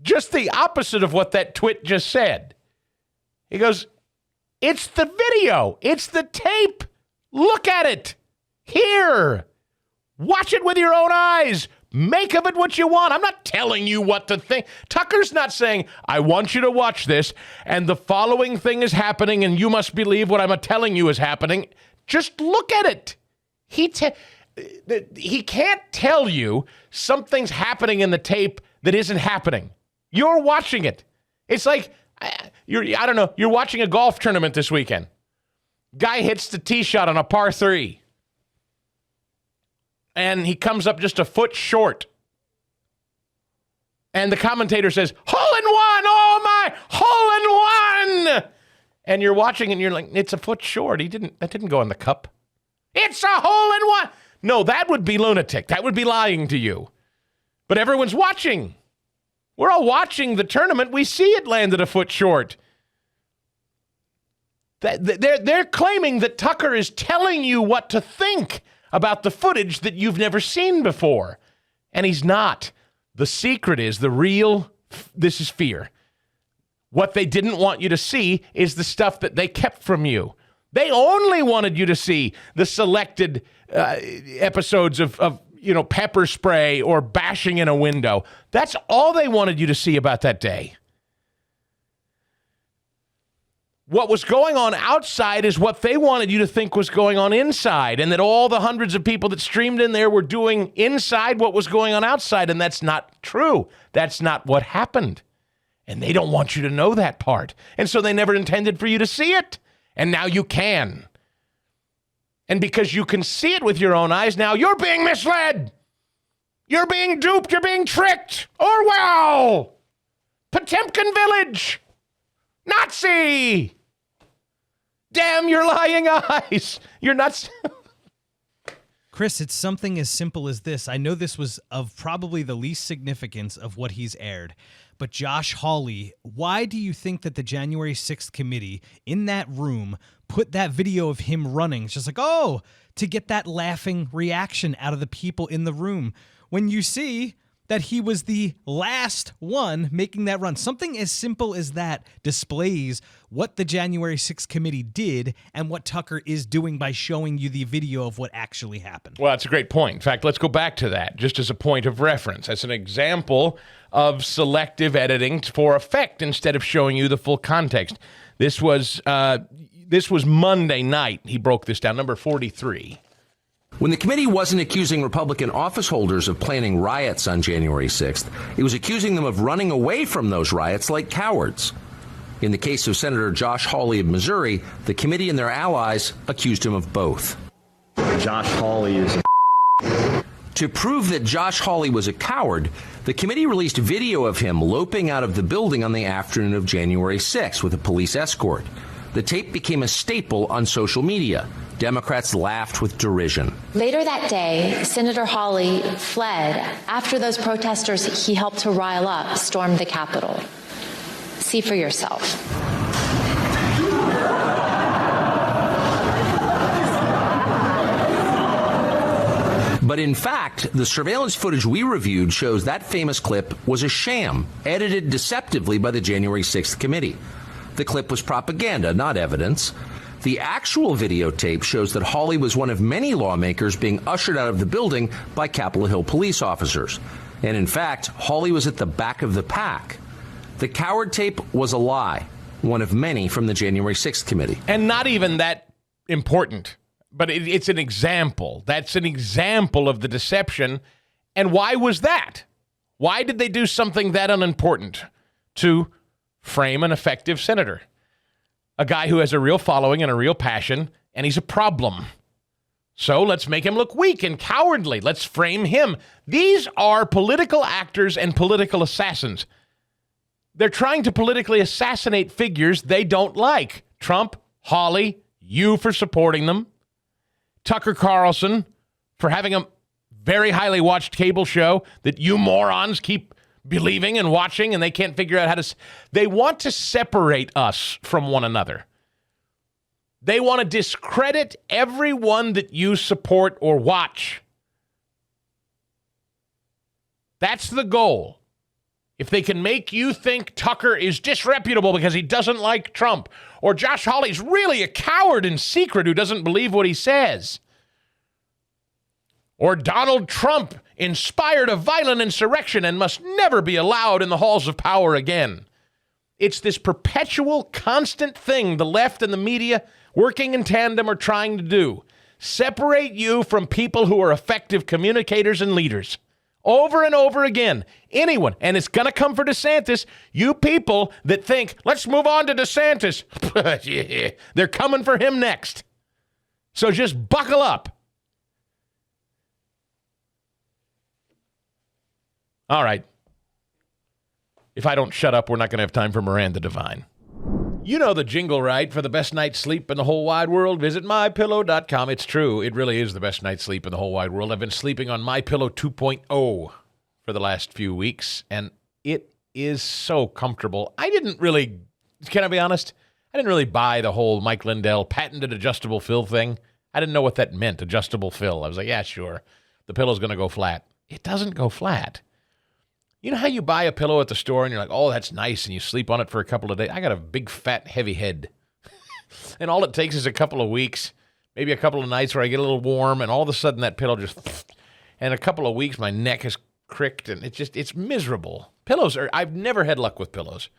just the opposite of what that twit just said. He goes, it's the video. It's the tape. Look at it. Here. Watch it with your own eyes. Make of it what you want. I'm not telling you what to think. Tucker's not saying, I want you to watch this, and the following thing is happening, and you must believe what I'm telling you is happening. Just look at it. He can't tell you something's happening in the tape that isn't happening. You're watching it. It's like, you're watching a golf tournament this weekend. Guy hits the tee shot on a par 3. And he comes up just a foot short. And the commentator says, hole in one, oh my, hole in one. And you're watching and you're like, it's a foot short. That didn't go in the cup. It's a hole in one. No, that would be lunatic. That would be lying to you. But everyone's watching. We're all watching the tournament. We see it landed a foot short. They're claiming that Tucker is telling you what to think about the footage that you've never seen before. And he's not. The secret is this is fear. What they didn't want you to see is the stuff that they kept from you. They only wanted you to see the selected episodes of pepper spray or bashing in a window. That's all they wanted you to see about that day. What was going on outside is what they wanted you to think was going on inside, and that all the hundreds of people that streamed in there were doing inside what was going on outside, and that's not true. That's not what happened. And they don't want you to know that part. And so they never intended for you to see it. And now you can. And because you can see it with your own eyes, now you're being misled. You're being duped. You're being tricked. Orwell. Potemkin Village. Nazi. Damn your lying eyes. You're nuts. Chris, it's something as simple as this. I know this was of probably the least significance of what he's aired, but Josh Hawley, why do you think that the January 6th committee in that room put that video of him running? It's just like, to get that laughing reaction out of the people in the room. When you see that he was the last one making that run. Something as simple as that displays what the January 6th committee did and what Tucker is doing by showing you the video of what actually happened. Well, that's a great point. In fact, let's go back to that just as a point of reference. As an example of selective editing for effect instead of showing you the full context. This was Monday night. He broke this down, number 43. When the committee wasn't accusing Republican office holders of planning riots on January 6th, it was accusing them of running away from those riots like cowards. In the case of Senator Josh Hawley of Missouri, the committee and their allies accused him of both. Josh Hawley is To prove that Josh Hawley was a coward, the committee released video of him loping out of the building on the afternoon of January 6th with a police escort. The tape became a staple on social media. Democrats laughed with derision. Later that day, Senator Hawley fled after those protesters he helped to rile up stormed the Capitol. See for yourself. But in fact, the surveillance footage we reviewed shows that famous clip was a sham, edited deceptively by the January 6th committee. The clip was propaganda, not evidence. The actual videotape shows that Hawley was one of many lawmakers being ushered out of the building by Capitol Hill police officers. And in fact, Hawley was at the back of the pack. The coward tape was a lie, one of many from the January 6th committee. And not even that important, but it's an example. That's an example of the deception. And why was that? Why did they do something that unimportant to frame an effective senator? A guy who has a real following and a real passion, and he's a problem. So let's make him look weak and cowardly. Let's frame him. These are political actors and political assassins. They're trying to politically assassinate figures they don't like. Trump, Hawley, you for supporting them. Tucker Carlson for having a very highly watched cable show that you morons keep believing and watching, and they can't figure out how to. They want to separate us from one another. They want to discredit everyone that you support or watch. That's the goal. If they can make you think Tucker is disreputable because he doesn't like Trump, or Josh Hawley's really a coward in secret who doesn't believe what he says, or Donald Trump inspired a violent insurrection and must never be allowed in the halls of power again. It's this perpetual, constant thing the left and the media, working in tandem, are trying to do. Separate you from people who are effective communicators and leaders. Over and over again. Anyone, and it's going to come for DeSantis, you people that think, let's move on to DeSantis. They're coming for him next. So just buckle up. All right. If I don't shut up, we're not going to have time for Miranda Devine. You know the jingle, right? For the best night's sleep in the whole wide world, visit MyPillow.com. It's true. It really is the best night's sleep in the whole wide world. I've been sleeping on MyPillow 2.0 for the last few weeks, and it is so comfortable. Can I be honest? I didn't really buy the whole Mike Lindell patented adjustable fill thing. I didn't know what that meant, adjustable fill. I was like, yeah, sure. The pillow's going to go flat. It doesn't go flat. You know how you buy a pillow at the store and you're like, oh, that's nice, and you sleep on it for a couple of days? I got a big, fat, heavy head. And all it takes is a couple of weeks, maybe a couple of nights where I get a little warm, and all of a sudden that pillow just... And a couple of weeks, my neck is cricked, and it's miserable. I've never had luck with pillows.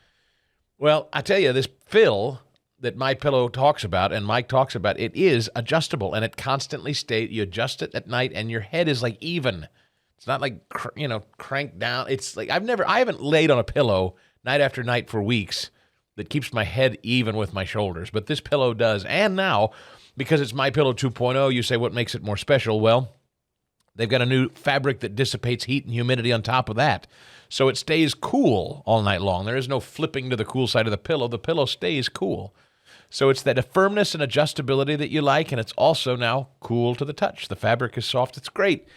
Well, I tell you, this fill that MyPillow talks about and Mike talks about, it is adjustable, and it constantly stays. You adjust it at night, and your head is like even. It's not like, cranked down. It's like I haven't laid on a pillow night after night for weeks that keeps my head even with my shoulders. But this pillow does. And now, because it's MyPillow 2.0, you say, what makes it more special? Well, they've got a new fabric that dissipates heat and humidity on top of that. So it stays cool all night long. There is no flipping to the cool side of the pillow. The pillow stays cool. So it's that firmness and adjustability that you like, and it's also now cool to the touch. The fabric is soft. It's great.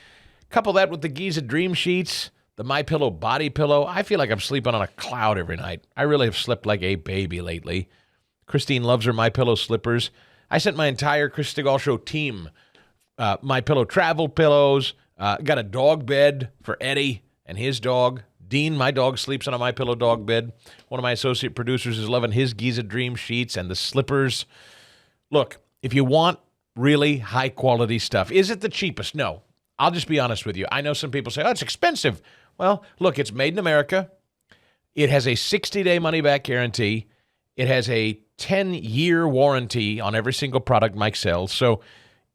Couple that with the Giza Dream Sheets, the MyPillow body pillow. I feel like I'm sleeping on a cloud every night. I really have slept like a baby lately. Christine loves her MyPillow slippers. I sent my entire Chris Stigall Show team MyPillow travel pillows. Got a dog bed for Eddie and his dog. Dean, my dog, sleeps on a MyPillow dog bed. One of my associate producers is loving his Giza Dream Sheets and the slippers. Look, if you want really high-quality stuff, is it the cheapest? No. I'll just be honest with you. I know some people say, oh, it's expensive. Well, look, it's made in America. It has a 60-day money-back guarantee. It has a 10-year warranty on every single product Mike sells. So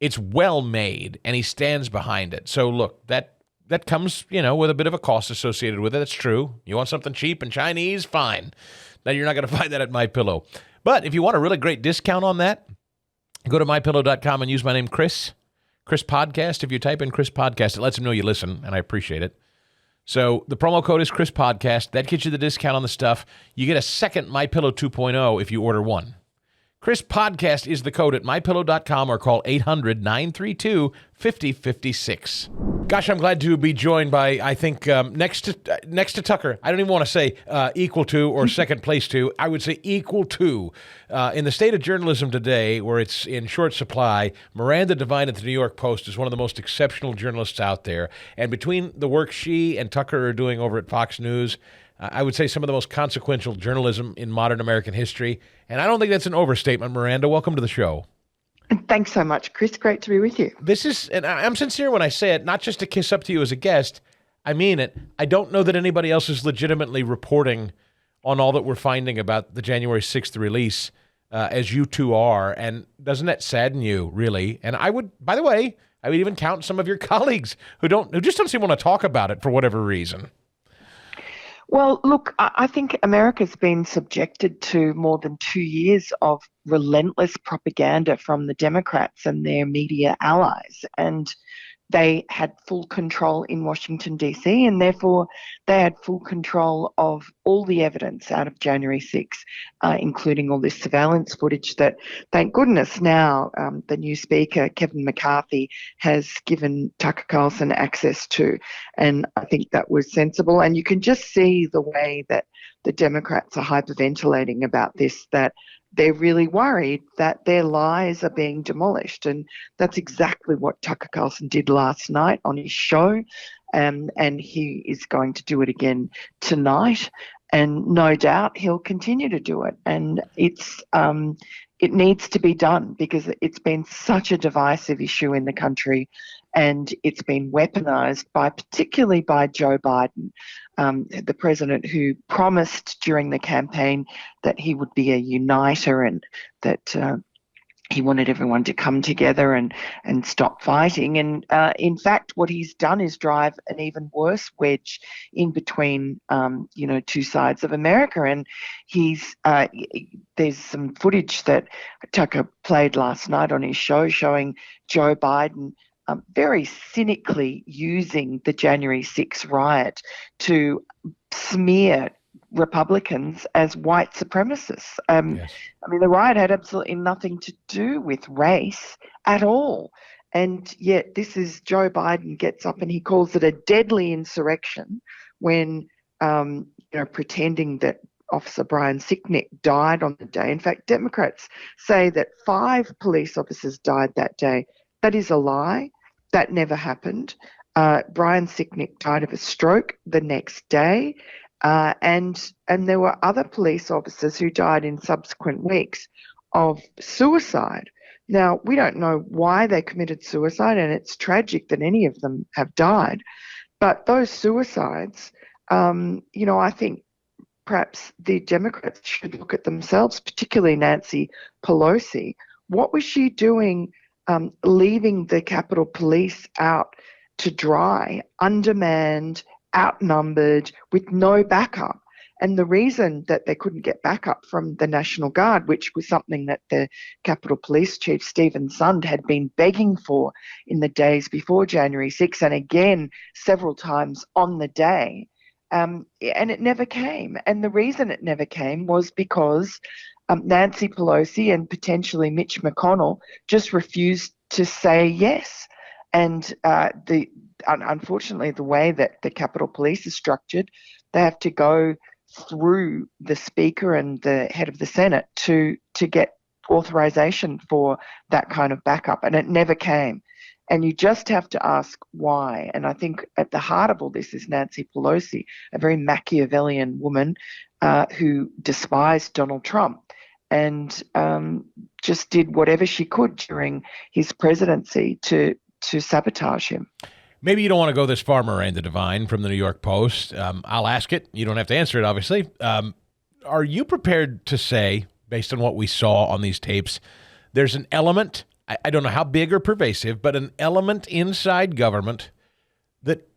it's well made, and he stands behind it. So look, that comes, with a bit of a cost associated with it. That's true. You want something cheap and Chinese? Fine. Now, you're not going to find that at MyPillow. But if you want a really great discount on that, go to MyPillow.com and use my name, Chris Podcast. If you type in Chris Podcast, it lets them know you listen, and I appreciate it. So the promo code is Chris Podcast. That gets you the discount on the stuff. You get a second MyPillow 2.0 if you order one. Chris Podcast is the code at MyPillow.com, or call 800-932-5056. Gosh, I'm glad to be joined by, I think, next to Tucker. I don't even want to say equal to or second place to. I would say equal to. In the state of journalism today, where it's in short supply, Miranda Devine at the New York Post is one of the most exceptional journalists out there. And between the work she and Tucker are doing over at Fox News, I would say some of the most consequential journalism in modern American history. And I don't think that's an overstatement. Miranda, welcome to the show. Thanks so much, Chris. Great to be with you. This is, and I'm sincere when I say it, not just to kiss up to you as a guest. I mean it. I don't know that anybody else is legitimately reporting on all that we're finding about the January 6th release as you two are. And doesn't that sadden you, really? And I would, by the way, I would even count some of your colleagues who just don't seem to want to talk about it for whatever reason. Well, look, I think America's been subjected to more than 2 years of relentless propaganda from the Democrats and their media allies. And they had full control in Washington, D.C., and therefore they had full control of all the evidence out of January 6, including all this surveillance footage that, thank goodness, now the new Speaker, Kevin McCarthy, has given Tucker Carlson access to. And I think that was sensible. And you can just see the way that the Democrats are hyperventilating about this, that they're really worried that their lies are being demolished. And that's exactly what Tucker Carlson did last night on his show. And he is going to do it again tonight. And no doubt he'll continue to do it. And it needs to be done because it's been such a divisive issue in the country. And it's been weaponized particularly by Joe Biden, the president who promised during the campaign that he would be a uniter and that he wanted everyone to come together and stop fighting. And in fact, what he's done is drive an even worse wedge in between, two sides of America. And there's some footage that Tucker played last night on his show showing Joe Biden very cynically using the January 6 riot to smear Republicans as white supremacists. I mean, the riot had absolutely nothing to do with race at all. And yet this is Joe Biden gets up and he calls it a deadly insurrection when, pretending that Officer Brian Sicknick died on the day. In fact, Democrats say that 5 police officers died that day. That is a lie. That never happened. Brian Sicknick died of a stroke the next day. And there were other police officers who died in subsequent weeks of suicide. Now, we don't know why they committed suicide, and it's tragic that any of them have died. But those suicides, I think perhaps the Democrats should look at themselves, particularly Nancy Pelosi. What was she doing leaving the Capitol Police out to dry, undermanned, outnumbered, with no backup? And the reason that they couldn't get backup from the National Guard, which was something that the Capitol Police Chief Stephen Sund had been begging for in the days before January 6th, and again several times on the day, and it never came. And the reason it never came was because Nancy Pelosi and potentially Mitch McConnell just refused to say yes. And unfortunately, the way that the Capitol Police is structured, they have to go through the Speaker and the head of the Senate to get authorization for that kind of backup, and it never came. And you just have to ask why. And I think at the heart of all this is Nancy Pelosi, a very Machiavellian woman who despised Donald Trump and just did whatever she could during his presidency to sabotage him. Maybe you don't want to go this far, Miranda Devine from the New York Post. I'll ask it. You don't have to answer it, obviously. Are you prepared to say, based on what we saw on these tapes, there's an element, I don't know how big or pervasive, but an element inside government that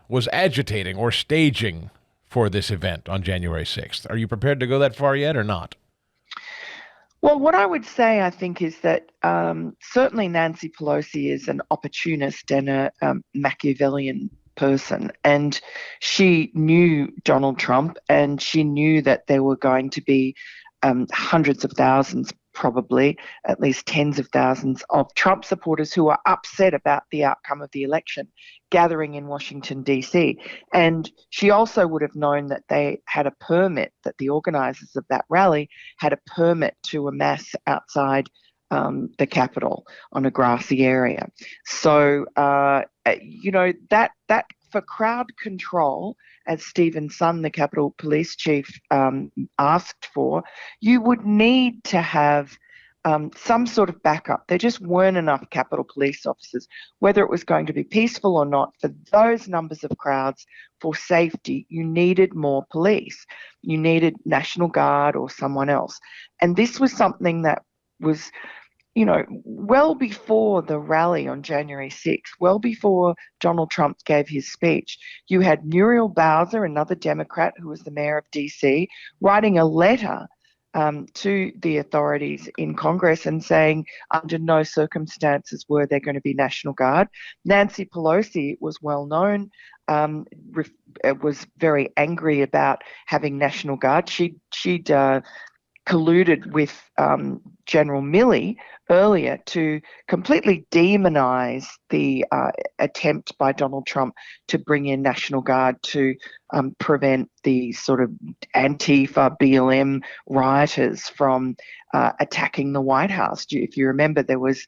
was agitating or staging for this event on January 6th? Are you prepared to go that far yet or not? Well, what I would say, I think, is that certainly Nancy Pelosi is an opportunist and a Machiavellian person. And she knew Donald Trump, and she knew that there were going to be hundreds of thousands, probably at least tens of thousands of Trump supporters who are upset about the outcome of the election gathering in Washington, D.C. And she also would have known that they had a permit, that the organisers of that rally had a permit to amass outside the Capitol on a grassy area. So, that for crowd control, as Stephen Sund, the Capitol Police Chief, asked for, you would need to have some sort of backup. There just weren't enough Capitol Police officers, whether it was going to be peaceful or not. For those numbers of crowds, for safety, you needed more police. You needed National Guard or someone else. And this was something that was, well before the rally on January 6th, well before Donald Trump gave his speech. You had Muriel Bowser, another Democrat who was the mayor of D.C., writing a letter to the authorities in Congress and saying under no circumstances were there going to be National Guard. Nancy Pelosi was well known, was very angry about having National Guard. She'd colluded with General Milley earlier to completely demonize the attempt by Donald Trump to bring in National Guard to prevent the sort of Antifa, BLM rioters from attacking the White House. If you remember, there was,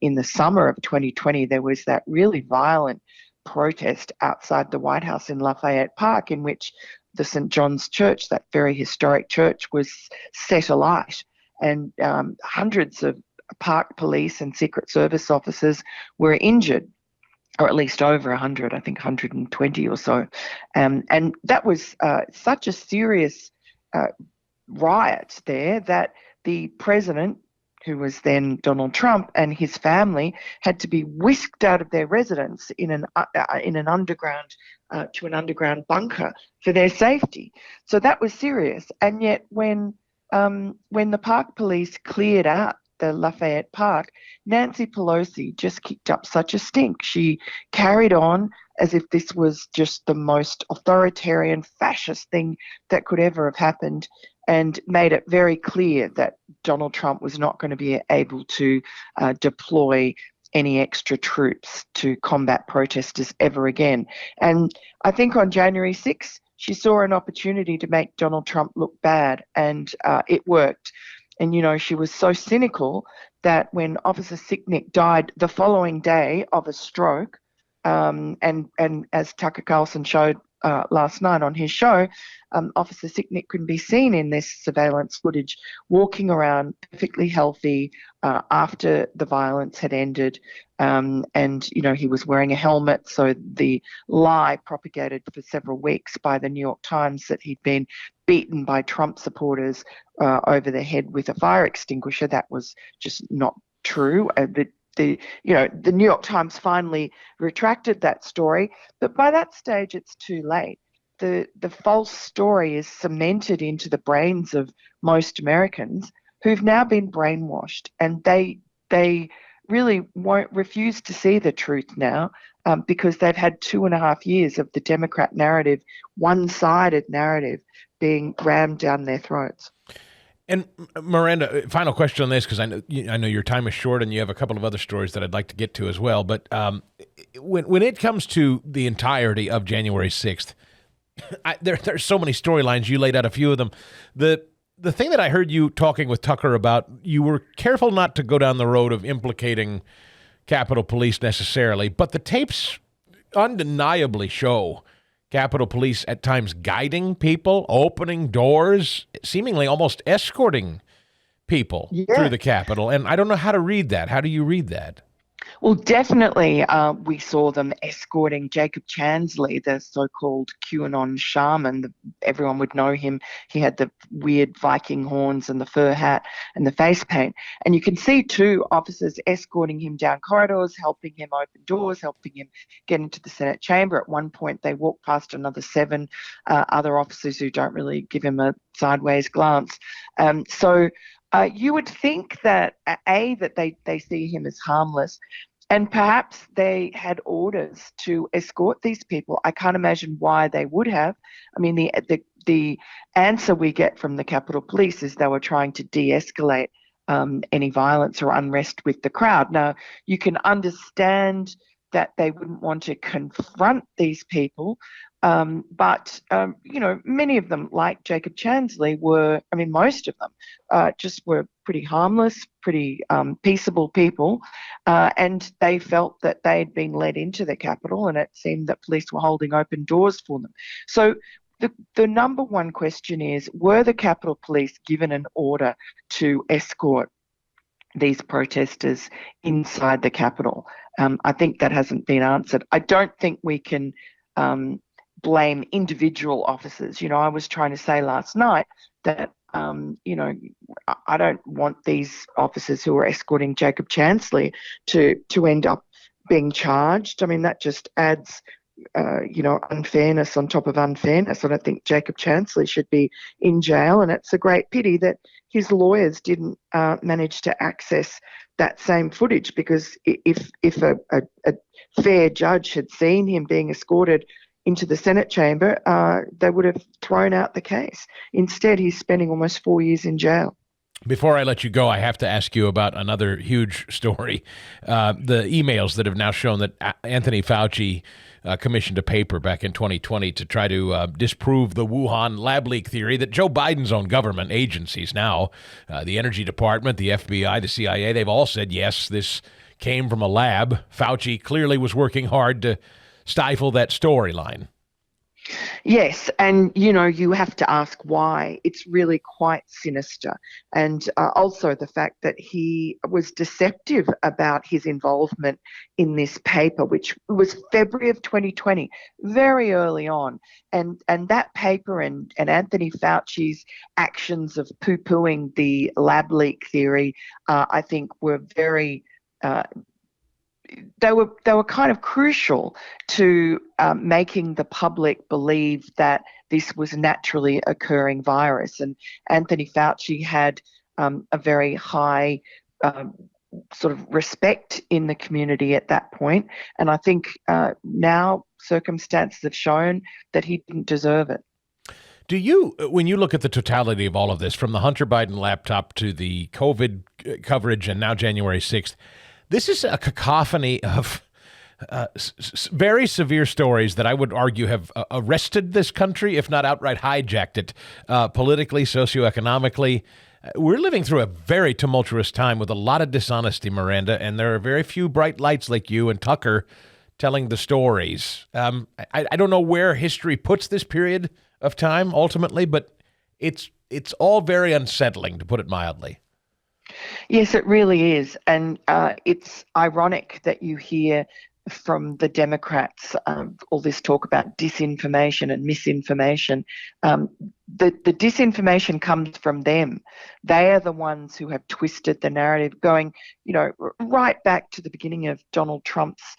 in the summer of 2020, there was that really violent protest outside the White House in Lafayette Park in which the St. John's Church, that very historic church, was set alight, and hundreds of park police and Secret Service officers were injured, or at least over 100, I think 120 or so. And that was such a serious riot there that the president, who was then Donald Trump, and his family had to be whisked out of their residence in an underground to an underground bunker for their safety. So that was serious. And yet, when the park police cleared out the Lafayette Park, Nancy Pelosi just kicked up such a stink. She carried on as if this was just the most authoritarian, fascist thing that could ever have happened, and made it very clear that Donald Trump was not going to be able to deploy any extra troops to combat protesters ever again. And I think on January 6th, she saw an opportunity to make Donald Trump look bad, and it worked. And, she was so cynical that when Officer Sicknick died the following day of a stroke, and as Tucker Carlson showed last night on his show, Officer Sicknick could be seen in this surveillance footage walking around perfectly healthy after the violence had ended. And he was wearing a helmet. So the lie propagated for several weeks by the New York Times that he'd been beaten by Trump supporters over the head with a fire extinguisher, that was just not true. The New York Times finally retracted that story, but by that stage it's too late. The false story is cemented into the brains of most Americans who've now been brainwashed, and they really won't refuse to see the truth now because they've had 2.5 years of the Democrat narrative, one-sided narrative, being rammed down their throats. And Miranda, final question on this, because I know your time is short and you have a couple of other stories that I'd like to get to as well. But when it comes to the entirety of January 6th, there's so many storylines. You laid out a few of them. The thing that I heard you talking with Tucker about, you were careful not to go down the road of implicating Capitol Police necessarily, but the tapes undeniably show Capitol Police at times guiding people, opening doors, seemingly almost escorting people through the Capitol. And I don't know how to read that. How do you read that? Well, definitely we saw them escorting Jacob Chansley, the so-called QAnon shaman. Everyone would know him. He had the weird Viking horns and the fur hat and the face paint. And you can see two officers escorting him down corridors, helping him open doors, helping him get into the Senate chamber. At one point, they walk past another 7 other officers who don't really give him a sideways glance. So you would think that, that they see him as harmless, and perhaps they had orders to escort these people. I can't imagine why they would have. I mean, the answer we get from the Capitol Police is they were trying to de-escalate any violence or unrest with the crowd. Now, you can understand that they wouldn't want to confront these people, but many of them, like Jacob Chansley, most of them just were pretty harmless, pretty peaceable people, and they felt that they had been led into the Capitol, and it seemed that police were holding open doors for them. So the number one question is, were the Capitol Police given an order to escort these protesters inside the Capitol? I think that hasn't been answered. I don't think we can blame individual officers. I was trying to say last night that, I don't want these officers who are escorting Jacob Chansley to end up being charged. I mean, that just adds, unfairness on top of unfairness. I don't think Jacob Chansley should be in jail, and it's a great pity that his lawyers didn't manage to access that same footage, because if a fair judge had seen him being escorted into the Senate chamber, they would have thrown out the case. Instead, he's spending almost 4 years in jail. Before I let you go, I have to ask you about another huge story. The emails that have now shown that Anthony Fauci commissioned a paper back in 2020 to try to disprove the Wuhan lab leak theory that Joe Biden's own government agencies now, the Energy Department, the FBI, the CIA, they've all said, yes, this came from a lab. Fauci clearly was working hard to stifle that storyline. Yes, and you have to ask why. It's really quite sinister. And also the fact that he was deceptive about his involvement in this paper, which was February of 2020, very early on. And that paper and Anthony Fauci's actions of poo-pooing the lab leak theory, I think were very they were kind of crucial to making the public believe that this was a naturally occurring virus. And Anthony Fauci had a very high sort of respect in the community at that point. And I think now circumstances have shown that he didn't deserve it. Do you, when you look at the totality of all of this, from the Hunter Biden laptop to the COVID coverage and now January 6th, this is a cacophony of very severe stories that I would argue have arrested this country, if not outright hijacked it, politically, socioeconomically. We're living through a very tumultuous time with a lot of dishonesty, Miranda, and there are very few bright lights like you and Tucker telling the stories. I don't know where history puts this period of time ultimately, but it's all very unsettling, to put it mildly. Yes, it really is. And it's ironic that you hear from the Democrats all this talk about disinformation and misinformation. The disinformation comes from them. They are the ones who have twisted the narrative, going, right back to the beginning of Donald Trump's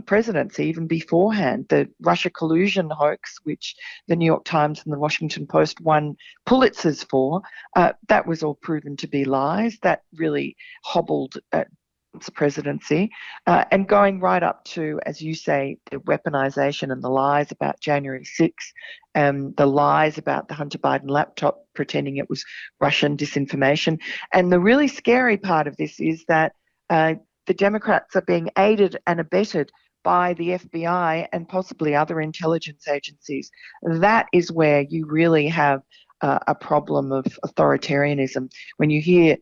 presidency, even beforehand. The Russia collusion hoax, which the New York Times and the Washington Post won Pulitzers for, that was all proven to be lies. That really hobbled presidency, and going right up to, as you say, the weaponization and the lies about January 6th, the lies about the Hunter Biden laptop pretending it was Russian disinformation. And the really scary part of this is that the Democrats are being aided and abetted by the FBI and possibly other intelligence agencies. That is where you really have a problem of authoritarianism. When you hear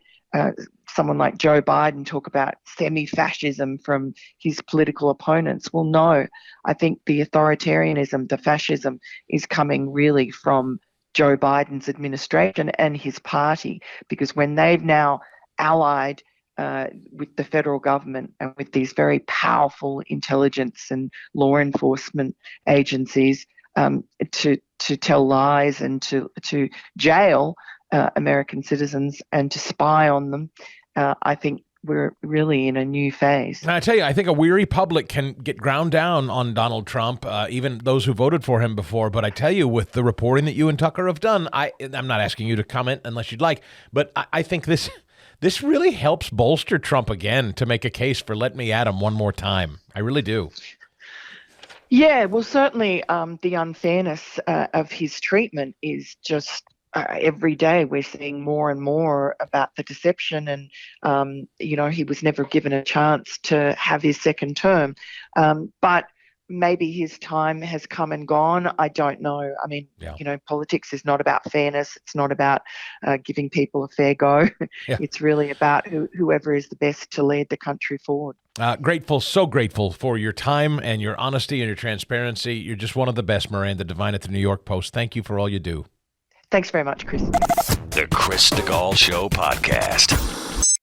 someone like Joe Biden talk about semi-fascism from his political opponents. Well, no, I think the authoritarianism, the fascism is coming really from Joe Biden's administration and his party, because when they've now allied with the federal government and with these very powerful intelligence and law enforcement agencies to tell lies and to jail American citizens and to spy on them, I think we're really in a new phase. And I tell you, I think a weary public can get ground down on Donald Trump, even those who voted for him before. But I tell you, with the reporting that you and Tucker have done, I'm not asking you to comment unless you'd like, but I think this really helps bolster Trump again to make a case for let me at him one more time. I really do. Yeah, well, certainly the unfairness of his treatment is just every day we're seeing more and more about the deception, and he was never given a chance to have his second term, but maybe his time has come and gone. I don't know. I mean, politics is not about fairness. It's not about giving people a fair go. Yeah. It's really about whoever is the best to lead the country forward. So grateful for your time and your honesty and your transparency. You're just one of the best, Miranda Devine at the New York Post. Thank you for all you do. Thanks very much, Chris. The Chris Stigall Show podcast.